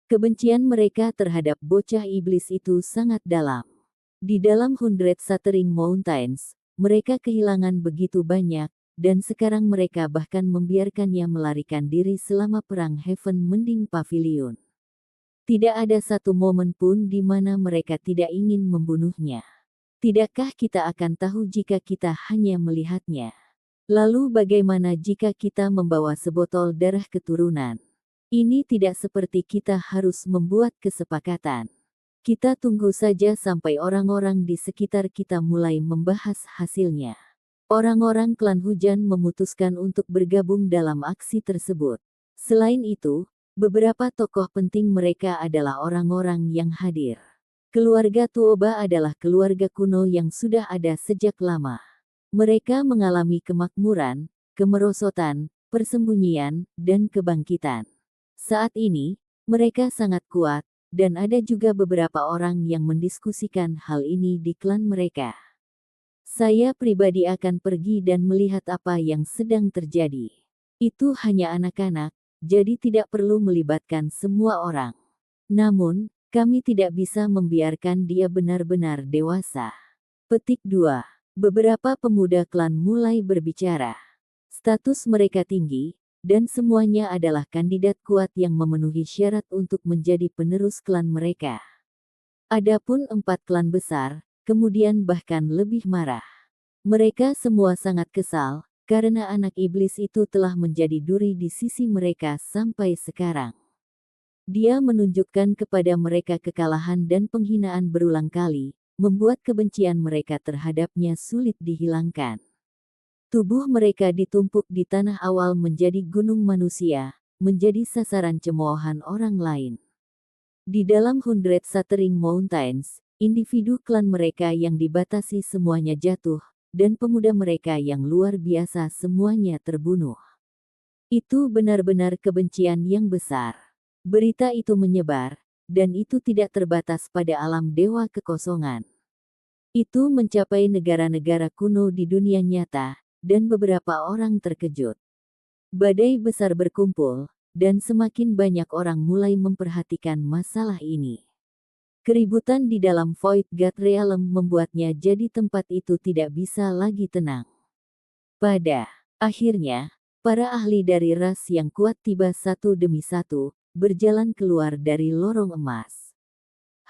S1: Kebencian mereka terhadap bocah iblis itu sangat dalam. Di dalam Hundred Shattering Mountains, mereka kehilangan begitu banyak, dan sekarang mereka bahkan membiarkannya melarikan diri selama perang Heaven Mending Pavilion. Tidak ada satu momen pun di mana mereka tidak ingin membunuhnya. Tidakkah kita akan tahu jika kita hanya melihatnya? Lalu bagaimana jika kita membawa sebotol darah keturunan? Ini tidak seperti kita harus membuat kesepakatan. Kita tunggu saja sampai orang-orang di sekitar kita mulai membahas hasilnya. Orang-orang klan hujan memutuskan untuk bergabung dalam aksi tersebut. Selain itu, beberapa tokoh penting mereka adalah orang-orang yang hadir. Keluarga Tuoba adalah keluarga kuno yang sudah ada sejak lama. Mereka mengalami kemakmuran, kemerosotan, persembunyian, dan kebangkitan. Saat ini, mereka sangat kuat, dan ada juga beberapa orang yang mendiskusikan hal ini di klan mereka. Saya pribadi akan pergi dan melihat apa yang sedang terjadi. Itu hanya anak-anak, jadi tidak perlu melibatkan semua orang. Namun, kami tidak bisa membiarkan dia benar-benar dewasa. Petik 2. Beberapa pemuda klan mulai berbicara. Status mereka tinggi, dan semuanya adalah kandidat kuat yang memenuhi syarat untuk menjadi penerus klan mereka. Adapun 4 klan besar, kemudian bahkan lebih marah. Mereka semua sangat kesal, karena anak iblis itu telah menjadi duri di sisi mereka sampai sekarang. Dia menunjukkan kepada mereka kekalahan dan penghinaan berulang kali, membuat kebencian mereka terhadapnya sulit dihilangkan. Tubuh mereka ditumpuk di tanah awal menjadi gunung manusia, menjadi sasaran cemoohan orang lain. Di dalam Hundred Shattering Mountains, individu klan mereka yang dibatasi semuanya jatuh, dan pemuda mereka yang luar biasa semuanya terbunuh. Itu benar-benar kebencian yang besar. Berita itu menyebar, dan itu tidak terbatas pada alam dewa kekosongan. Itu mencapai negara-negara kuno di dunia nyata, dan beberapa orang terkejut. Badai besar berkumpul, dan semakin banyak orang mulai memperhatikan masalah ini. Keributan di dalam Void God Realm membuatnya jadi tempat itu tidak bisa lagi tenang. Pada akhirnya, para ahli dari ras yang kuat tiba satu demi satu, berjalan keluar dari lorong emas.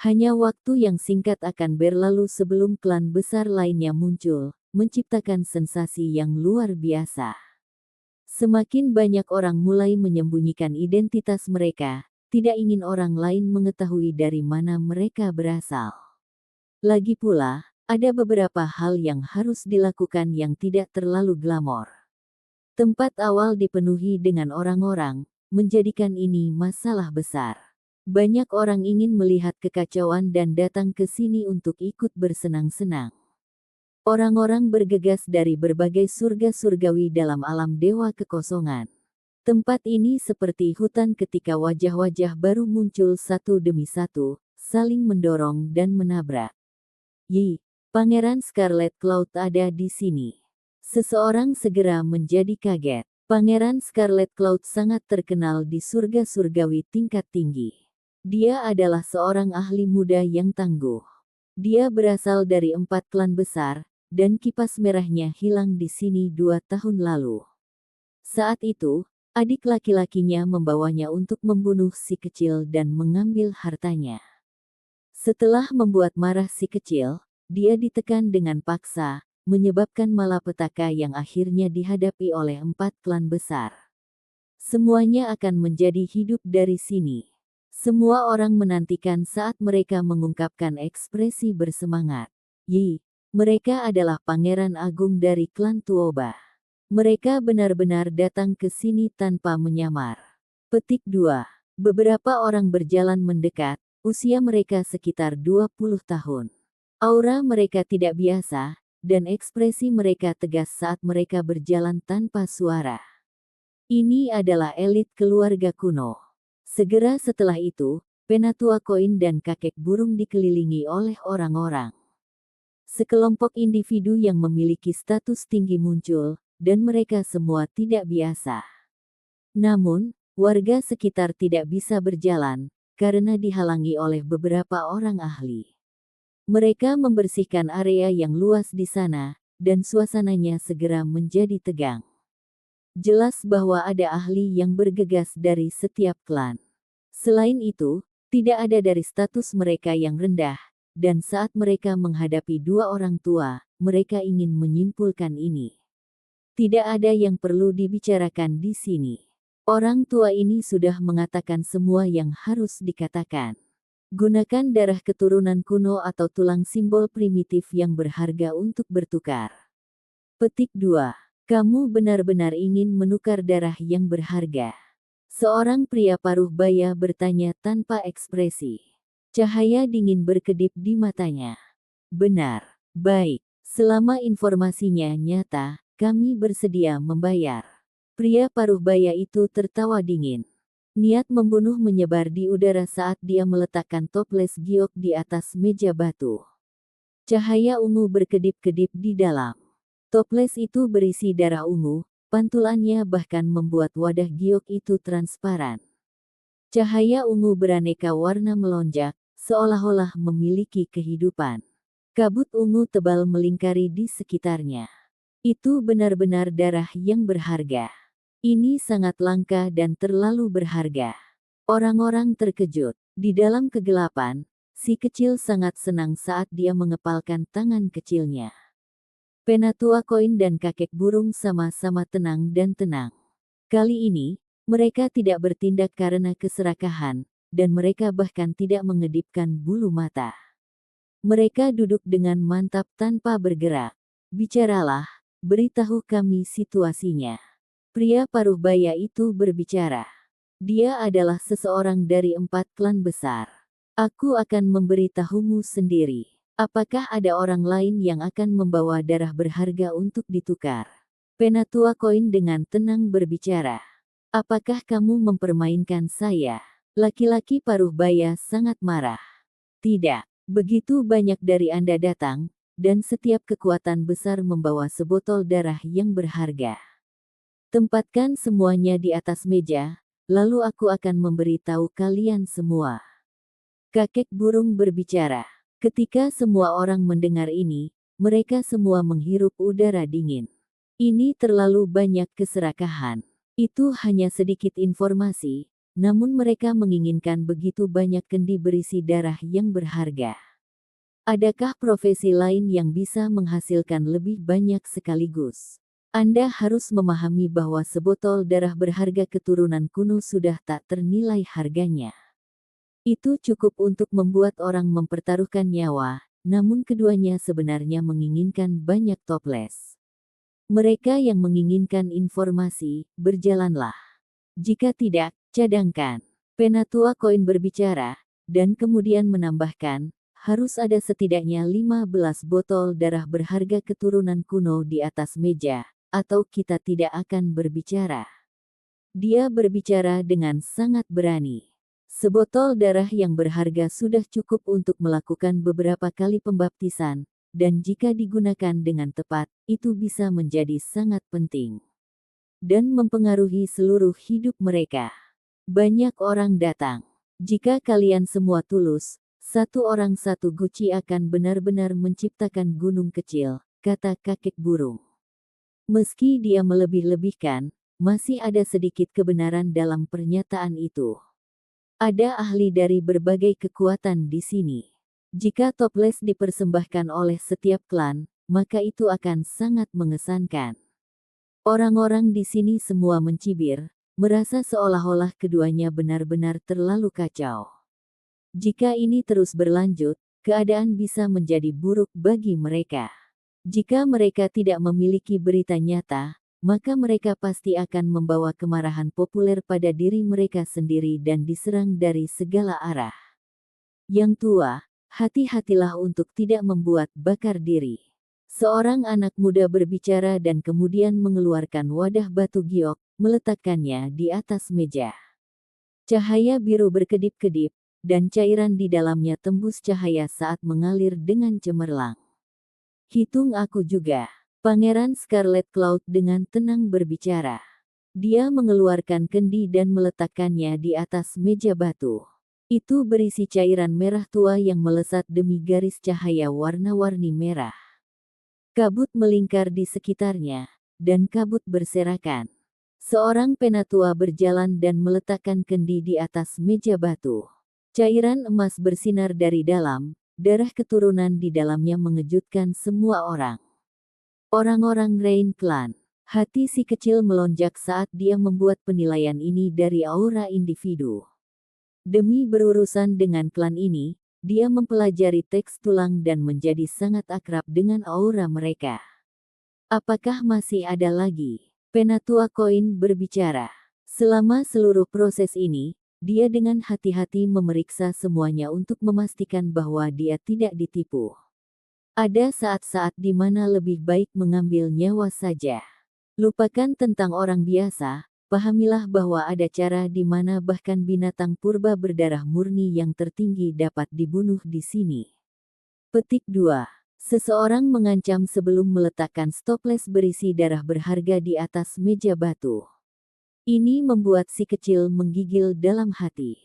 S1: Hanya waktu yang singkat akan berlalu sebelum klan besar lainnya muncul, menciptakan sensasi yang luar biasa. Semakin banyak orang mulai menyembunyikan identitas mereka, tidak ingin orang lain mengetahui dari mana mereka berasal. Lagi pula, ada beberapa hal yang harus dilakukan yang tidak terlalu glamor. Tempat awal dipenuhi dengan orang-orang, menjadikan ini masalah besar. Banyak orang ingin melihat kekacauan dan datang ke sini untuk ikut bersenang-senang. Orang-orang bergegas dari berbagai surga surgawi dalam alam dewa kekosongan. Tempat ini seperti hutan ketika wajah-wajah baru muncul satu demi satu, saling mendorong dan menabrak. Yi, Pangeran Scarlet Cloud ada di sini. Seseorang segera menjadi kaget. Pangeran Scarlet Cloud sangat terkenal di surga surgawi tingkat tinggi. Dia adalah seorang ahli muda yang tangguh. Dia berasal dari 4 klan besar, dan kipas merahnya hilang di sini 2 tahun lalu. Saat itu, adik laki-lakinya membawanya untuk membunuh si kecil dan mengambil hartanya. Setelah membuat marah si kecil, dia ditekan dengan paksa, menyebabkan malapetaka yang akhirnya dihadapi oleh 4 klan besar. Semuanya akan menjadi hidup dari sini. Semua orang menantikan saat mereka mengungkapkan ekspresi bersemangat. Yi, mereka adalah Pangeran Agung dari klan Tuoba. Mereka benar-benar datang ke sini tanpa menyamar. Petik 2. Beberapa orang berjalan mendekat, usia mereka sekitar 20 tahun. Aura mereka tidak biasa, dan ekspresi mereka tegas saat mereka berjalan tanpa suara. Ini adalah elit keluarga kuno. Segera setelah itu, Penatua Koin dan kakek burung dikelilingi oleh orang-orang. Sekelompok individu yang memiliki status tinggi muncul, dan mereka semua tidak biasa. Namun, warga sekitar tidak bisa berjalan, karena dihalangi oleh beberapa orang ahli. Mereka membersihkan area yang luas di sana, dan suasananya segera menjadi tegang. Jelas bahwa ada ahli yang bergegas dari setiap klan. Selain itu, tidak ada dari status mereka yang rendah, dan saat mereka menghadapi 2 orang tua, mereka ingin menyimpulkan ini. Tidak ada yang perlu dibicarakan di sini. Orang tua ini sudah mengatakan semua yang harus dikatakan. Gunakan darah keturunan kuno atau tulang simbol primitif yang berharga untuk bertukar. Petik 2. Kamu benar-benar ingin menukar darah yang berharga. Seorang pria paruh baya bertanya tanpa ekspresi. Cahaya dingin berkedip di matanya. Benar. Baik. Selama informasinya nyata, kami bersedia membayar. Pria paruh baya itu tertawa dingin. Niat membunuh menyebar di udara saat dia meletakkan toples giok di atas meja batu. Cahaya ungu berkedip-kedip di dalam. Toples itu berisi darah ungu, pantulannya bahkan membuat wadah giok itu transparan. Cahaya ungu beraneka warna melonjak, seolah-olah memiliki kehidupan. Kabut ungu tebal melingkari di sekitarnya. Itu benar-benar darah yang berharga. Ini sangat langka dan terlalu berharga. Orang-orang terkejut. Di dalam kegelapan, si kecil sangat senang saat dia mengepalkan tangan kecilnya. Penatua Koin dan kakek burung sama-sama tenang dan tenang. Kali ini, mereka tidak bertindak karena keserakahan, dan mereka bahkan tidak mengedipkan bulu mata. Mereka duduk dengan mantap tanpa bergerak. Bicaralah, beritahu kami situasinya. Pria paruh baya itu berbicara. Dia adalah seseorang dari 4 klan besar. Aku akan memberitahumu sendiri. Apakah ada orang lain yang akan membawa darah berharga untuk ditukar? Penatua Koin dengan tenang berbicara. Apakah kamu mempermainkan saya? Laki-laki paruh baya sangat marah. Tidak. Begitu banyak dari Anda datang, dan setiap kekuatan besar membawa sebotol darah yang berharga. Tempatkan semuanya di atas meja, lalu aku akan memberitahu kalian semua. Kakek burung berbicara. Ketika semua orang mendengar ini, mereka semua menghirup udara dingin. Ini terlalu banyak keserakahan. Itu hanya sedikit informasi, namun mereka menginginkan begitu banyak kendi berisi darah yang berharga. Adakah profesi lain yang bisa menghasilkan lebih banyak sekaligus? Anda harus memahami bahwa sebotol darah berharga keturunan kuno sudah tak ternilai harganya. Itu cukup untuk membuat orang mempertaruhkan nyawa, namun keduanya sebenarnya menginginkan banyak toples. Mereka yang menginginkan informasi, berjalanlah. Jika tidak, cadangkan. Penatua koin berbicara, dan kemudian menambahkan, harus ada setidaknya 15 botol darah berharga keturunan kuno di atas meja, atau kita tidak akan berbicara. Dia berbicara dengan sangat berani. Sebotol darah yang berharga sudah cukup untuk melakukan beberapa kali pembaptisan, dan jika digunakan dengan tepat, itu bisa menjadi sangat penting. Dan mempengaruhi seluruh hidup mereka. Banyak orang datang. Jika kalian semua tulus, satu orang satu guci akan benar-benar menciptakan gunung kecil, kata kakek burung. Meski dia melebih-lebihkan, masih ada sedikit kebenaran dalam pernyataan itu. Ada ahli dari berbagai kekuatan di sini. Jika toples dipersembahkan oleh setiap klan, maka itu akan sangat mengesankan. Orang-orang di sini semua mencibir, merasa seolah-olah keduanya benar-benar terlalu kacau. Jika ini terus berlanjut, keadaan bisa menjadi buruk bagi mereka. Jika mereka tidak memiliki berita nyata, maka mereka pasti akan membawa kemarahan populer pada diri mereka sendiri dan diserang dari segala arah. Yang tua, hati-hatilah untuk tidak membuat bakar diri. Seorang anak muda berbicara dan kemudian mengeluarkan wadah batu giok, meletakkannya di atas meja. Cahaya biru berkedip-kedip, dan cairan di dalamnya tembus cahaya saat mengalir dengan cemerlang. Hitung aku juga. Pangeran Scarlet Cloud dengan tenang berbicara. Dia mengeluarkan kendi dan meletakkannya di atas meja batu. Itu berisi cairan merah tua yang melesat demi garis cahaya warna-warni merah. Kabut melingkar di sekitarnya, dan kabut berserakan. Seorang penatua berjalan dan meletakkan kendi di atas meja batu. Cairan emas bersinar dari dalam, darah keturunan di dalamnya mengejutkan semua orang. Orang-orang Rain Clan. Hati si kecil melonjak saat dia membuat penilaian ini dari aura individu. Demi berurusan dengan klan ini, dia mempelajari teks tulang dan menjadi sangat akrab dengan aura mereka. Apakah masih ada lagi? Penatua koin berbicara. Selama seluruh proses ini, dia dengan hati-hati memeriksa semuanya untuk memastikan bahwa dia tidak ditipu. Ada saat-saat di mana lebih baik mengambil nyawa saja. Lupakan tentang orang biasa, pahamilah bahwa ada cara di mana bahkan binatang purba berdarah murni yang tertinggi dapat dibunuh di sini. Petik 2. Seseorang mengancam sebelum meletakkan stoples berisi darah berharga di atas meja batu. Ini membuat si kecil menggigil dalam hati.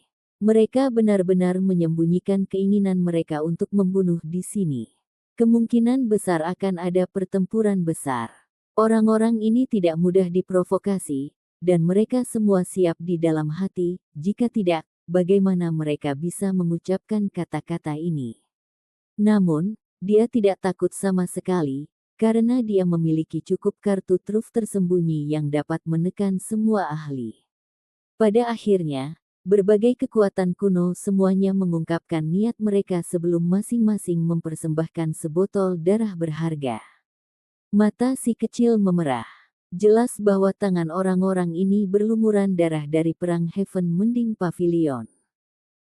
S1: Mereka benar-benar menyembunyikan keinginan mereka untuk membunuh di sini. Kemungkinan besar akan ada pertempuran besar. Orang-orang ini tidak mudah diprovokasi, dan mereka semua siap di dalam hati. Jika tidak, bagaimana mereka bisa mengucapkan kata-kata ini? Namun, dia tidak takut sama sekali, karena dia memiliki cukup kartu truf tersembunyi yang dapat menekan semua ahli. Pada akhirnya, berbagai kekuatan kuno semuanya mengungkapkan niat mereka sebelum masing-masing mempersembahkan sebotol darah berharga. Mata si kecil memerah. Jelas bahwa tangan orang-orang ini berlumuran darah dari perang Heaven Mending Pavilion.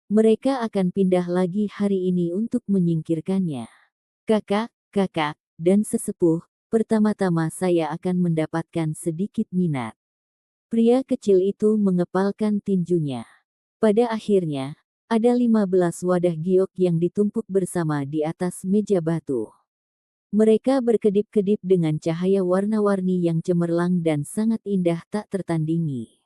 S1: Mereka akan pindah lagi hari ini untuk menyingkirkannya. Kakak, dan sesepuh, pertama-tama saya akan mendapatkan sedikit minat. Pria kecil itu mengepalkan tinjunya. Pada akhirnya, ada 15 wadah giok yang ditumpuk bersama di atas meja batu. Mereka berkedip-kedip dengan cahaya warna-warni yang cemerlang dan sangat indah tak tertandingi.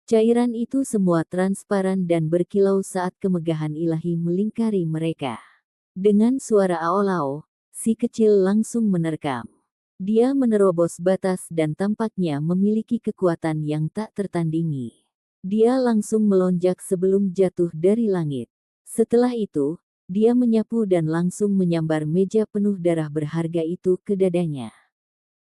S1: Cairan itu semua transparan dan berkilau saat kemegahan ilahi melingkari mereka. Dengan suara aolao, si kecil langsung menerkam. Dia menerobos batas dan tampaknya memiliki kekuatan yang tak tertandingi. Dia langsung melonjak sebelum jatuh dari langit. Setelah itu, dia menyapu dan langsung menyambar meja penuh darah berharga itu ke dadanya.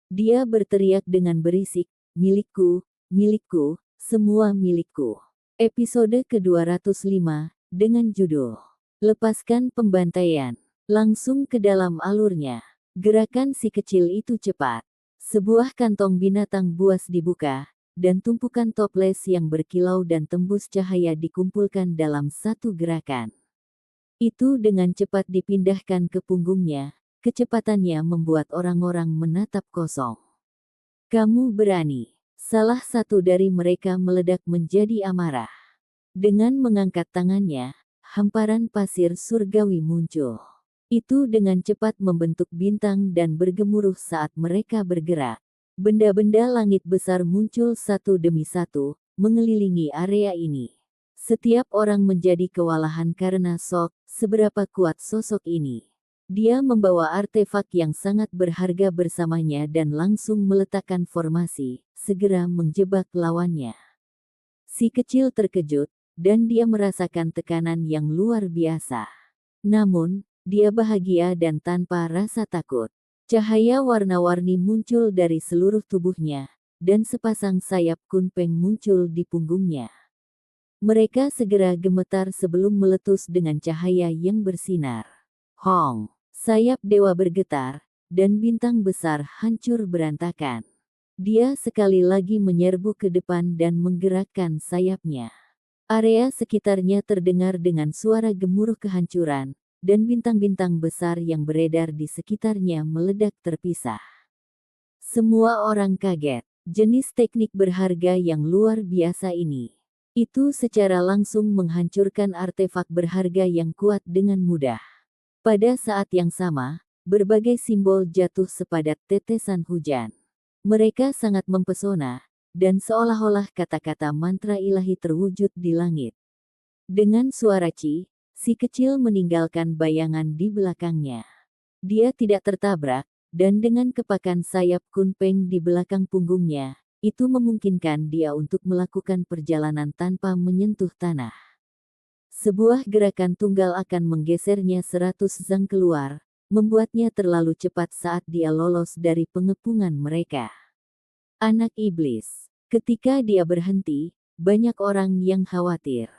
S1: Dia berteriak dengan berisik, "Milikku, milikku, semua milikku." Episode ke-205, dengan judul, Lepaskan Pembantaian. langsung ke dalam alurnya. Gerakan si kecil itu cepat. Sebuah kantong binatang buas dibuka, dan tumpukan toples yang berkilau dan tembus cahaya dikumpulkan dalam satu gerakan. Itu dengan cepat dipindahkan ke punggungnya, kecepatannya membuat orang-orang menatap kosong. Kamu berani. Salah satu dari mereka meledak menjadi amarah. Dengan mengangkat tangannya, hamparan pasir surgawi muncul. Itu dengan cepat membentuk bintang dan bergemuruh saat mereka bergerak. Benda-benda langit besar muncul satu demi satu, mengelilingi area ini. Setiap orang menjadi kewalahan karena seberapa kuat sosok ini. Dia membawa artefak yang sangat berharga bersamanya dan langsung meletakkan formasi, segera menjebak lawannya. Si kecil terkejut, dan dia merasakan tekanan yang luar biasa. Namun, dia bahagia dan tanpa rasa takut. Cahaya warna-warni muncul dari seluruh tubuhnya, dan sepasang sayap kunpeng muncul di punggungnya. Mereka segera gemetar sebelum meletus dengan cahaya yang bersinar. Hong! Sayap dewa bergetar, dan bintang besar hancur berantakan. Dia sekali lagi menyerbu ke depan dan menggerakkan sayapnya. Area sekitarnya terdengar dengan suara gemuruh kehancuran, dan bintang-bintang besar yang beredar di sekitarnya meledak terpisah. Semua orang kaget. Jenis teknik berharga yang luar biasa ini. Itu secara langsung menghancurkan artefak berharga yang kuat dengan mudah. Pada saat yang sama, berbagai simbol jatuh sepadat tetesan hujan. Mereka sangat mempesona, dan seolah-olah kata-kata mantra ilahi terwujud di langit. Dengan suara si kecil meninggalkan bayangan di belakangnya. Dia tidak tertabrak, dan dengan kepakan sayap kunpeng di belakang punggungnya, itu memungkinkan dia untuk melakukan perjalanan tanpa menyentuh tanah. Sebuah gerakan tunggal akan menggesernya 100 zang keluar, membuatnya terlalu cepat saat dia lolos dari pengepungan mereka. Anak iblis. Ketika dia berhenti, banyak orang yang khawatir.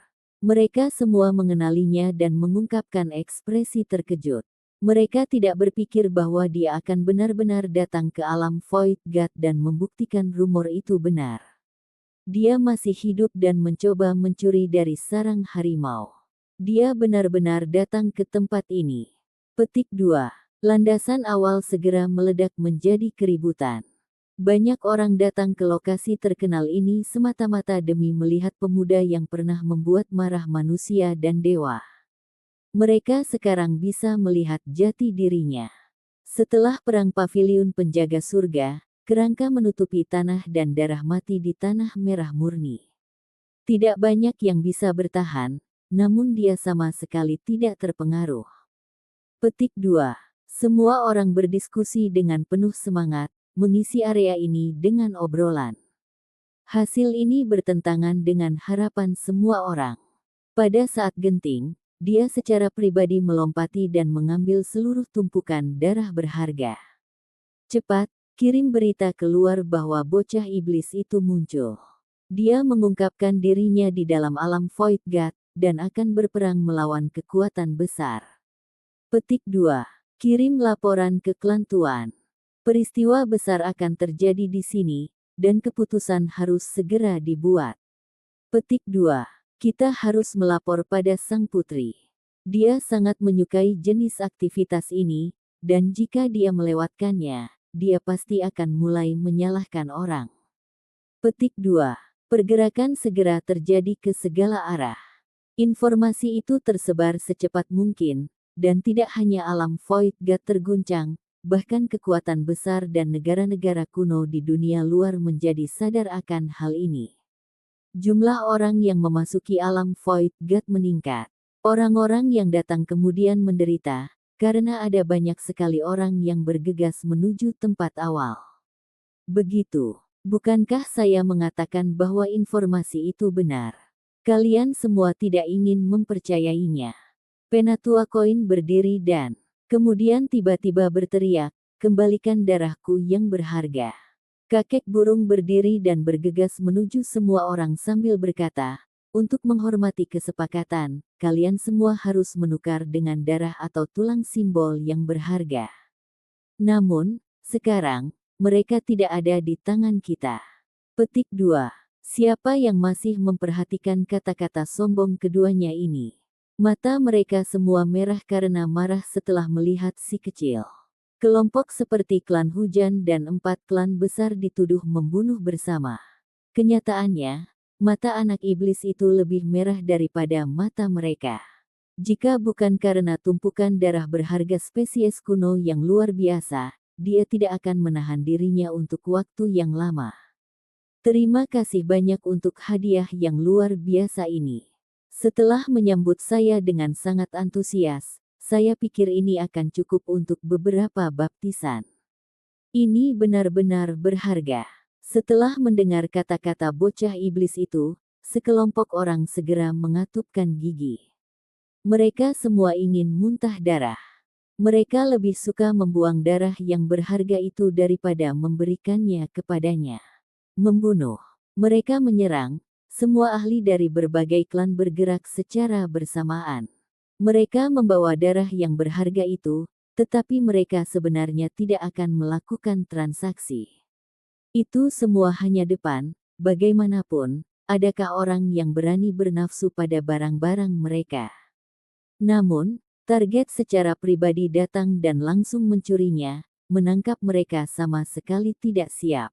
S1: Mereka semua mengenalinya dan mengungkapkan ekspresi terkejut. Mereka tidak berpikir bahwa dia akan benar-benar datang ke alam Void God dan membuktikan rumor itu benar. Dia masih hidup dan mencoba mencuri dari sarang harimau. Dia benar-benar datang ke tempat ini. Petik 2. Landasan awal segera meledak menjadi keributan. Banyak orang datang ke lokasi terkenal ini semata-mata demi melihat pemuda yang pernah membuat marah manusia dan dewa. Mereka sekarang bisa melihat jati dirinya. Setelah perang paviliun penjaga surga, kerangka menutupi tanah dan darah mati di tanah merah murni. Tidak banyak yang bisa bertahan, namun dia sama sekali tidak terpengaruh. Petik 2. Semua orang berdiskusi dengan penuh semangat, mengisi area ini dengan obrolan. Hasil ini bertentangan dengan harapan semua orang. Pada saat genting, dia secara pribadi melompati dan mengambil seluruh tumpukan darah berharga. Cepat, kirim berita keluar bahwa bocah iblis itu muncul. Dia mengungkapkan dirinya di dalam alam Void God, dan akan berperang melawan kekuatan besar. Petik 2. Kirim laporan ke klan Tuan. Peristiwa besar akan terjadi di sini, dan keputusan harus segera dibuat. Petik 2. Kita harus melapor pada sang putri. Dia sangat menyukai jenis aktivitas ini, dan jika dia melewatkannya, dia pasti akan mulai menyalahkan orang. Petik 2. Pergerakan segera terjadi ke segala arah. Informasi itu tersebar secepat mungkin, dan tidak hanya alam Void God terguncang, bahkan kekuatan besar dan negara-negara kuno di dunia luar menjadi sadar akan hal ini. Jumlah orang yang memasuki alam Void God meningkat. Orang-orang yang datang kemudian menderita, karena ada banyak sekali orang yang bergegas menuju tempat awal. Begitu, bukankah saya mengatakan bahwa informasi itu benar? Kalian semua tidak ingin mempercayainya. Penatua koin berdiri dan kemudian tiba-tiba berteriak, "Kembalikan darahku yang berharga." Kakek burung berdiri dan bergegas menuju semua orang sambil berkata, Untuk menghormati kesepakatan, kalian semua harus menukar dengan darah atau tulang simbol yang berharga. Namun, sekarang, mereka tidak ada di tangan kita. Petik 2. Siapa yang masih memperhatikan kata-kata sombong keduanya ini? Mata mereka semua merah karena marah setelah melihat si kecil. Kelompok seperti klan hujan dan 4 klan besar dituduh membunuh bersama. Kenyataannya, mata anak iblis itu lebih merah daripada mata mereka. Jika bukan karena tumpukan darah berharga spesies kuno yang luar biasa, dia tidak akan menahan dirinya untuk waktu yang lama. Terima kasih banyak untuk hadiah yang luar biasa ini. Setelah menyambut saya dengan sangat antusias, saya pikir ini akan cukup untuk beberapa baptisan. Ini benar-benar berharga. Setelah mendengar kata-kata bocah iblis itu, sekelompok orang segera mengatupkan gigi. Mereka semua ingin muntah darah. Mereka lebih suka membuang darah yang berharga itu daripada memberikannya kepadanya. Membunuh. Mereka menyerang. Semua ahli dari berbagai klan bergerak secara bersamaan. Mereka membawa darah yang berharga itu, tetapi mereka sebenarnya tidak akan melakukan transaksi. Itu semua hanya depan, bagaimanapun, adakah orang yang berani bernafsu pada barang-barang mereka? Namun, target secara pribadi datang dan langsung mencurinya, menangkap mereka sama sekali tidak siap.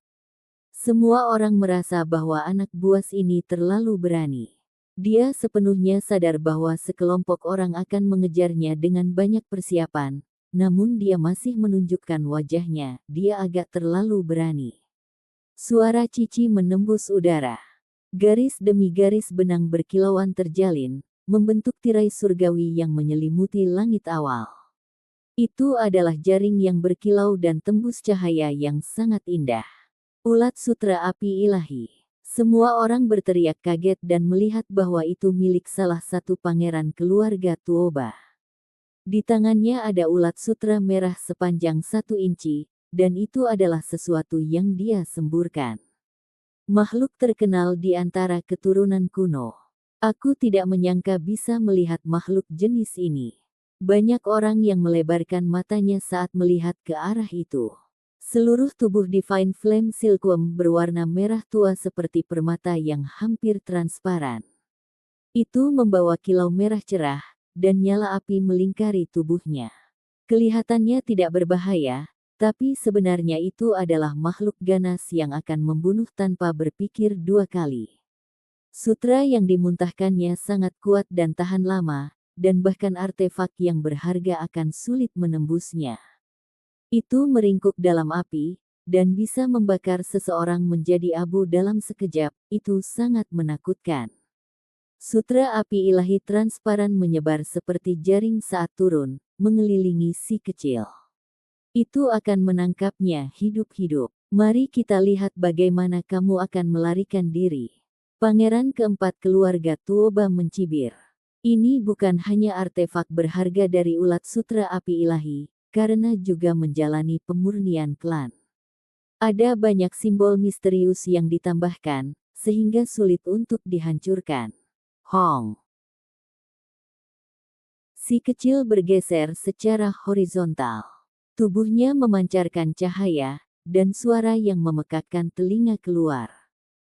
S1: Semua orang merasa bahwa anak buas ini terlalu berani. Dia sepenuhnya sadar bahwa sekelompok orang akan mengejarnya dengan banyak persiapan, namun dia masih menunjukkan wajahnya, dia agak terlalu berani. Suara cici menembus udara. Garis demi garis benang berkilauan terjalin, membentuk tirai surgawi yang menyelimuti langit awal. Itu adalah jaring yang berkilau dan tembus cahaya yang sangat indah. Ulat sutra api ilahi. Semua orang berteriak kaget dan melihat bahwa itu milik salah satu pangeran keluarga Tuoba. Di tangannya ada ulat sutra merah sepanjang 1 inci, dan itu adalah sesuatu yang dia semburkan. Makhluk terkenal di antara keturunan kuno. Aku tidak menyangka bisa melihat makhluk jenis ini. Banyak orang yang melebarkan matanya saat melihat ke arah itu. Seluruh tubuh Divine Flame Silkworm berwarna merah tua seperti permata yang hampir transparan. Itu membawa kilau merah cerah, dan nyala api melingkari tubuhnya. Kelihatannya tidak berbahaya, tapi sebenarnya itu adalah makhluk ganas yang akan membunuh tanpa berpikir 2 kali. Sutra yang dimuntahkannya sangat kuat dan tahan lama, dan bahkan artefak yang berharga akan sulit menembusnya. Itu meringkuk dalam api, dan bisa membakar seseorang menjadi abu dalam sekejap, itu sangat menakutkan. Sutra api ilahi transparan menyebar seperti jaring saat turun, mengelilingi si kecil. Itu akan menangkapnya hidup-hidup. Mari kita lihat bagaimana kamu akan melarikan diri. Pangeran keempat keluarga Tuoba mencibir. Ini bukan hanya artefak berharga dari ulat sutra api ilahi, karena juga menjalani pemurnian klan. Ada banyak simbol misterius yang ditambahkan, sehingga sulit untuk dihancurkan. Hong. Si kecil bergeser secara horizontal. Tubuhnya memancarkan cahaya, dan suara yang memekakkan telinga keluar.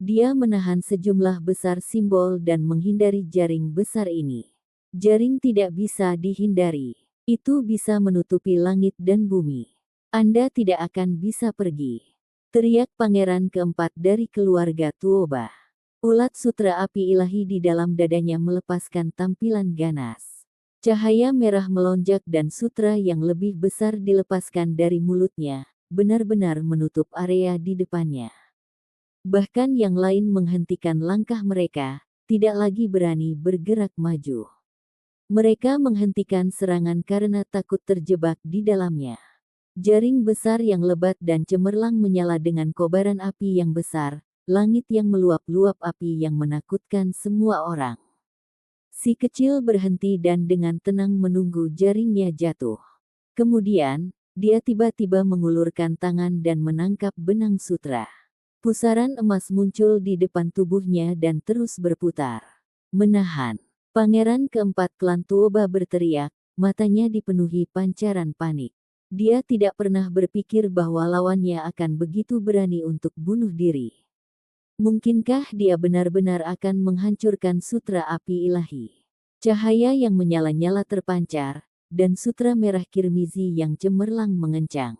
S1: Dia menahan sejumlah besar simbol dan menghindari jaring besar ini. Jaring tidak bisa dihindari. Itu bisa menutupi langit dan bumi. Anda tidak akan bisa pergi. Teriak pangeran keempat dari keluarga Tuoba. Ulat sutra api ilahi di dalam dadanya melepaskan tampilan ganas. Cahaya merah melonjak dan sutra yang lebih besar dilepaskan dari mulutnya, benar-benar menutup area di depannya. Bahkan yang lain menghentikan langkah mereka, tidak lagi berani bergerak maju. Mereka menghentikan serangan karena takut terjebak di dalamnya. Jaring besar yang lebat dan cemerlang menyala dengan kobaran api yang besar, langit yang meluap-luap api yang menakutkan semua orang. Si kecil berhenti dan dengan tenang menunggu jaringnya jatuh. Kemudian, dia tiba-tiba mengulurkan tangan dan menangkap benang sutra. Pusaran emas muncul di depan tubuhnya dan terus berputar. Menahan. Pangeran keempat klan Tuoba berteriak, matanya dipenuhi pancaran panik. Dia tidak pernah berpikir bahwa lawannya akan begitu berani untuk bunuh diri. Mungkinkah dia benar-benar akan menghancurkan sutra api ilahi? Cahaya yang menyala-nyala terpancar, dan sutra merah kirmizi yang cemerlang mengencang.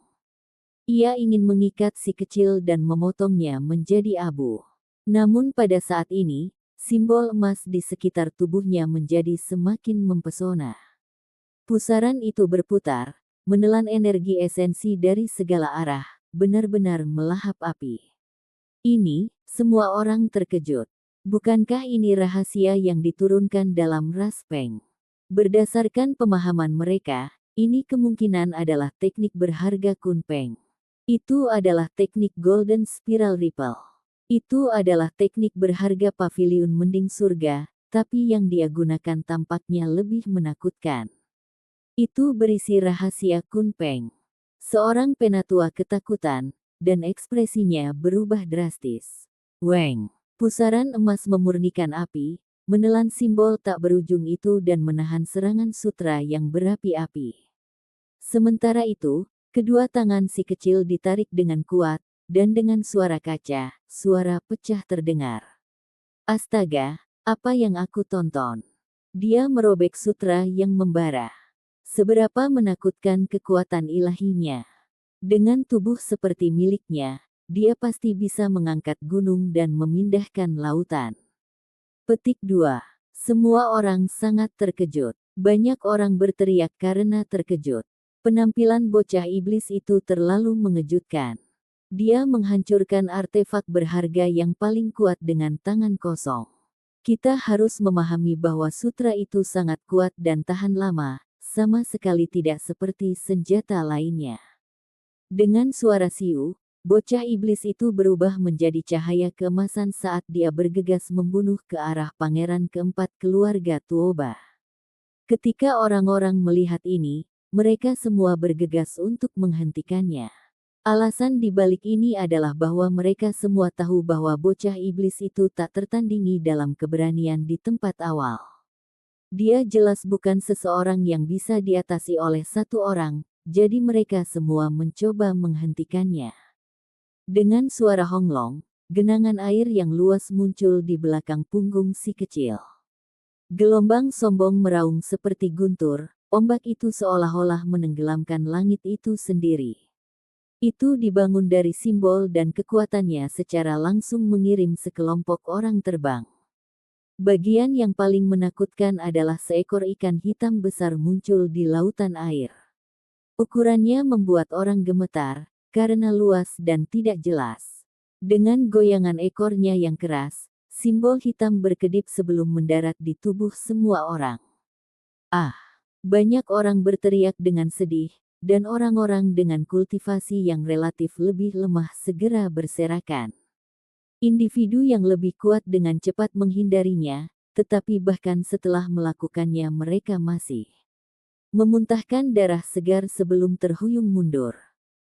S1: Ia ingin mengikat si kecil dan memotongnya menjadi abu. Namun pada saat ini, simbol emas di sekitar tubuhnya menjadi semakin mempesona. Pusaran itu berputar, menelan energi esensi dari segala arah, benar-benar melahap api. Ini, semua orang terkejut. Bukankah ini rahasia yang diturunkan dalam ras Peng? Berdasarkan pemahaman mereka, ini kemungkinan adalah teknik berharga Kun Peng. Itu adalah teknik Golden Spiral Ripple. Itu adalah teknik berharga Paviliun Mending Surga, tapi yang dia gunakan tampaknya lebih menakutkan. Itu berisi rahasia Kun Peng. Seorang penatua ketakutan, dan ekspresinya berubah drastis. Weng. Pusaran emas memurnikan api, menelan simbol tak berujung itu dan menahan serangan sutra yang berapi-api. Sementara itu, kedua tangan si kecil ditarik dengan kuat, dan dengan suara kaca, suara pecah terdengar. Astaga, apa yang aku tonton? Dia merobek sutra yang membara. Seberapa menakutkan kekuatan ilahinya. Dengan tubuh seperti miliknya, dia pasti bisa mengangkat gunung dan memindahkan lautan. Petik 2. Semua orang sangat terkejut. Banyak orang berteriak karena terkejut. Penampilan bocah iblis itu terlalu mengejutkan. Dia menghancurkan artefak berharga yang paling kuat dengan tangan kosong. Kita harus memahami bahwa sutra itu sangat kuat dan tahan lama, sama sekali tidak seperti senjata lainnya. Dengan suara siu, bocah iblis itu berubah menjadi cahaya keemasan saat dia bergegas membunuh ke arah pangeran keempat keluarga Tuoba. Ketika orang-orang melihat ini, mereka semua bergegas untuk menghentikannya. Alasan di balik ini adalah bahwa mereka semua tahu bahwa bocah iblis itu tak tertandingi dalam keberanian di tempat awal. Dia jelas bukan seseorang yang bisa diatasi oleh satu orang, jadi mereka semua mencoba menghentikannya. Dengan suara honglong, genangan air yang luas muncul di belakang punggung si kecil. Gelombang sombong meraung seperti guntur, ombak itu seolah-olah menenggelamkan langit itu sendiri. Itu dibangun dari simbol dan kekuatannya secara langsung mengirim sekelompok orang terbang. Bagian yang paling menakutkan adalah seekor ikan hitam besar muncul di lautan air. Ukurannya membuat orang gemetar, karena luas dan tidak jelas. Dengan goyangan ekornya yang keras, simbol hitam berkedip sebelum mendarat di tubuh semua orang. Ah! Banyak orang berteriak dengan sedih, dan orang-orang dengan kultivasi yang relatif lebih lemah segera berserakan. Individu yang lebih kuat dengan cepat menghindarinya, tetapi bahkan setelah melakukannya mereka masih memuntahkan darah segar sebelum terhuyung mundur.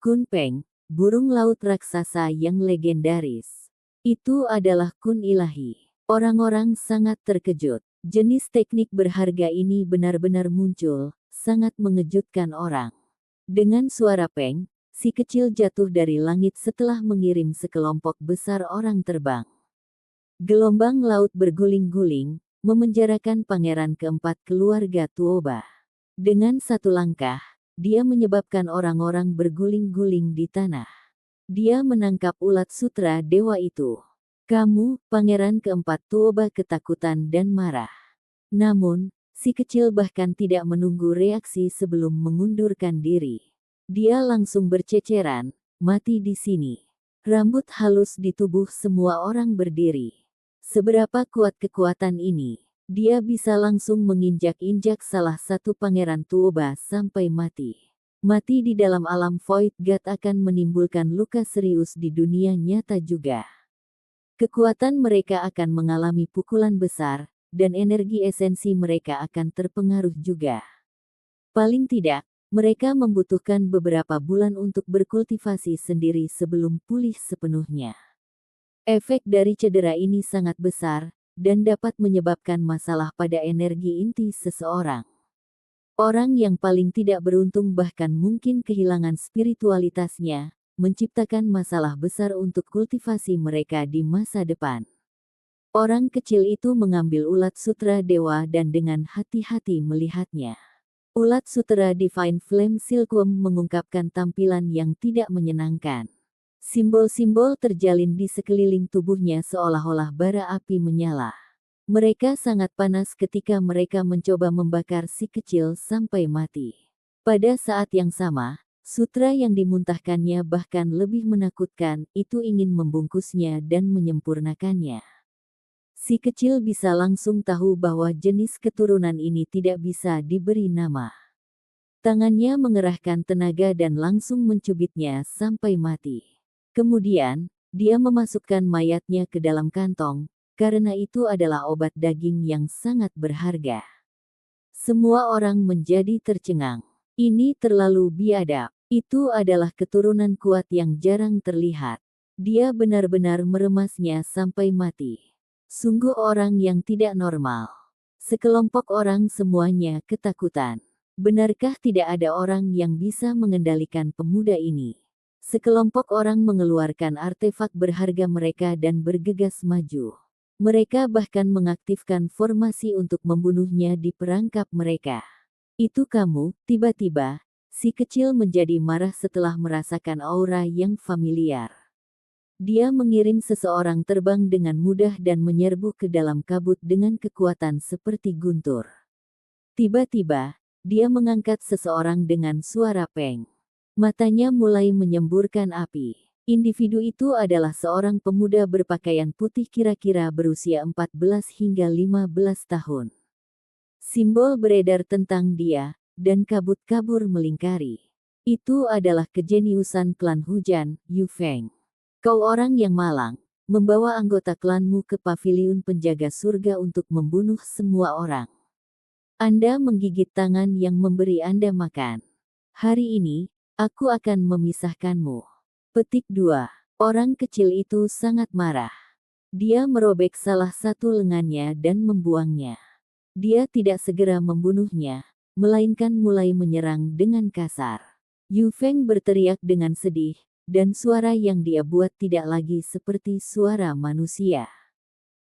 S1: Kun Peng, burung laut raksasa yang legendaris. Itu adalah kun ilahi. Orang-orang sangat terkejut. Jenis teknik berharga ini benar-benar muncul, sangat mengejutkan orang. Dengan suara peng, si kecil jatuh dari langit setelah mengirim sekelompok besar orang terbang. Gelombang laut berguling-guling, memenjarakan pangeran keempat keluarga Tuoba. Dengan satu langkah, dia menyebabkan orang-orang berguling-guling di tanah. Dia menangkap ulat sutra dewa itu. Kamu, pangeran keempat Tuoba ketakutan dan marah. Namun, si kecil bahkan tidak menunggu reaksi sebelum mengundurkan diri. Dia langsung berceceran, mati di sini. Rambut halus di tubuh semua orang berdiri. Seberapa kuat kekuatan ini? Dia bisa langsung menginjak-injak salah satu pangeran Tuoba sampai mati. Mati di dalam alam Void God akan menimbulkan luka serius di dunia nyata juga. Kekuatan mereka akan mengalami pukulan besar, dan energi esensi mereka akan terpengaruh juga. Paling tidak, mereka membutuhkan beberapa bulan untuk berkultivasi sendiri sebelum pulih sepenuhnya. Efek dari cedera ini sangat besar, dan dapat menyebabkan masalah pada energi inti seseorang. Orang yang paling tidak beruntung bahkan mungkin kehilangan spiritualitasnya, menciptakan masalah besar untuk kultivasi mereka di masa depan. Orang kecil itu mengambil ulat sutra dewa dan dengan hati-hati melihatnya. Ulat sutra Divine Flame Silkworm mengungkapkan tampilan yang tidak menyenangkan. Simbol-simbol terjalin di sekeliling tubuhnya seolah-olah bara api menyala. Mereka sangat panas ketika mereka mencoba membakar si kecil sampai mati. Pada saat yang sama, sutra yang dimuntahkannya bahkan lebih menakutkan, itu ingin membungkusnya dan menyempurnakannya. Si kecil bisa langsung tahu bahwa jenis keturunan ini tidak bisa diberi nama. Tangannya mengerahkan tenaga dan langsung mencubitnya sampai mati. Kemudian, dia memasukkan mayatnya ke dalam kantong, karena itu adalah obat daging yang sangat berharga. Semua orang menjadi tercengang. Ini terlalu biadab. Itu adalah keturunan kuat yang jarang terlihat. Dia benar-benar meremasnya sampai mati. Sungguh orang yang tidak normal. Sekelompok orang semuanya ketakutan. Benarkah tidak ada orang yang bisa mengendalikan pemuda ini? Sekelompok orang mengeluarkan artefak berharga mereka dan bergegas maju. Mereka bahkan mengaktifkan formasi untuk membunuhnya di perangkap mereka. Itu kamu, tiba-tiba, si kecil menjadi marah setelah merasakan aura yang familiar. Dia mengirim seseorang terbang dengan mudah dan menyerbu ke dalam kabut dengan kekuatan seperti guntur. Tiba-tiba, dia mengangkat seseorang dengan suara peng. Matanya mulai menyemburkan api. Individu itu adalah seorang pemuda berpakaian putih kira-kira berusia 14 hingga 15 tahun. Simbol beredar tentang dia, dan kabut kabur melingkari. Itu adalah kejeniusan klan hujan, Yu Feng. Kau orang yang malang, membawa anggota klanmu ke paviliun penjaga surga untuk membunuh semua orang. Anda menggigit tangan yang memberi Anda makan. Hari ini, aku akan memisahkanmu. Petik 2. Orang kecil itu sangat marah. Dia merobek salah satu lengannya dan membuangnya. Dia tidak segera membunuhnya, melainkan mulai menyerang dengan kasar. Yu Feng berteriak dengan sedih, dan suara yang dia buat tidak lagi seperti suara manusia.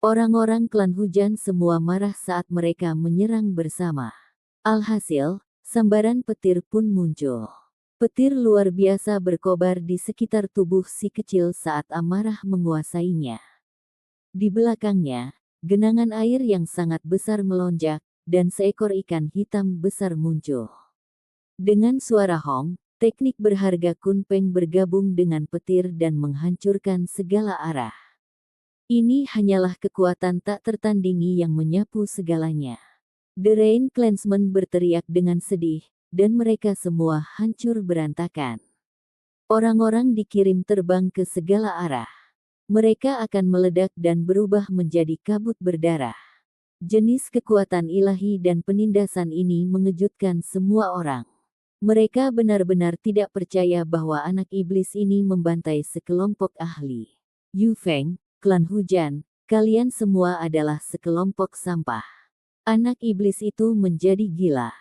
S1: Orang-orang klan hujan semua marah saat mereka menyerang bersama. Alhasil, sambaran petir pun muncul. Petir luar biasa berkobar di sekitar tubuh si kecil saat amarah menguasainya. Di belakangnya, genangan air yang sangat besar melonjak, dan seekor ikan hitam besar muncul. Dengan suara hong, teknik berharga Kun Peng bergabung dengan petir dan menghancurkan segala arah. Ini hanyalah kekuatan tak tertandingi yang menyapu segalanya. The Rain Clansmen berteriak dengan sedih, dan mereka semua hancur berantakan. Orang-orang dikirim terbang ke segala arah. Mereka akan meledak dan berubah menjadi kabut berdarah. Jenis kekuatan ilahi dan penindasan ini mengejutkan semua orang. Mereka benar-benar tidak percaya bahwa anak iblis ini membantai sekelompok ahli. Yu Feng, klan hujan, kalian semua adalah sekelompok sampah. Anak iblis itu menjadi gila.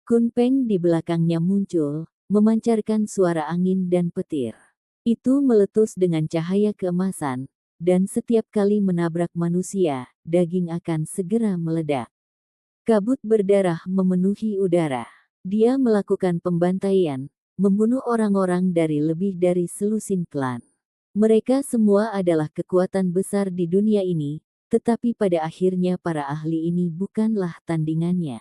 S1: Kun Peng di belakangnya muncul, memancarkan suara angin dan petir. Itu meletus dengan cahaya keemasan, dan setiap kali menabrak manusia, daging akan segera meledak. Kabut berdarah memenuhi udara. Dia melakukan pembantaian, membunuh orang-orang dari lebih dari selusin klan. Mereka semua adalah kekuatan besar di dunia ini, tetapi pada akhirnya para ahli ini bukanlah tandingannya.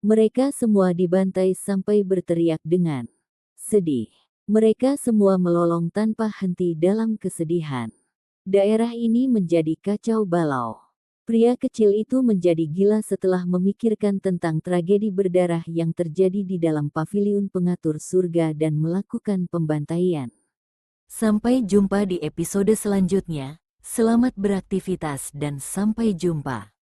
S1: Mereka semua dibantai sampai berteriak dengan sedih. Mereka semua melolong tanpa henti dalam kesedihan. Daerah ini menjadi kacau balau. Pria kecil itu menjadi gila setelah memikirkan tentang tragedi berdarah yang terjadi di dalam paviliun pengatur surga dan melakukan pembantaian. Sampai jumpa di episode selanjutnya. Selamat beraktivitas dan sampai jumpa.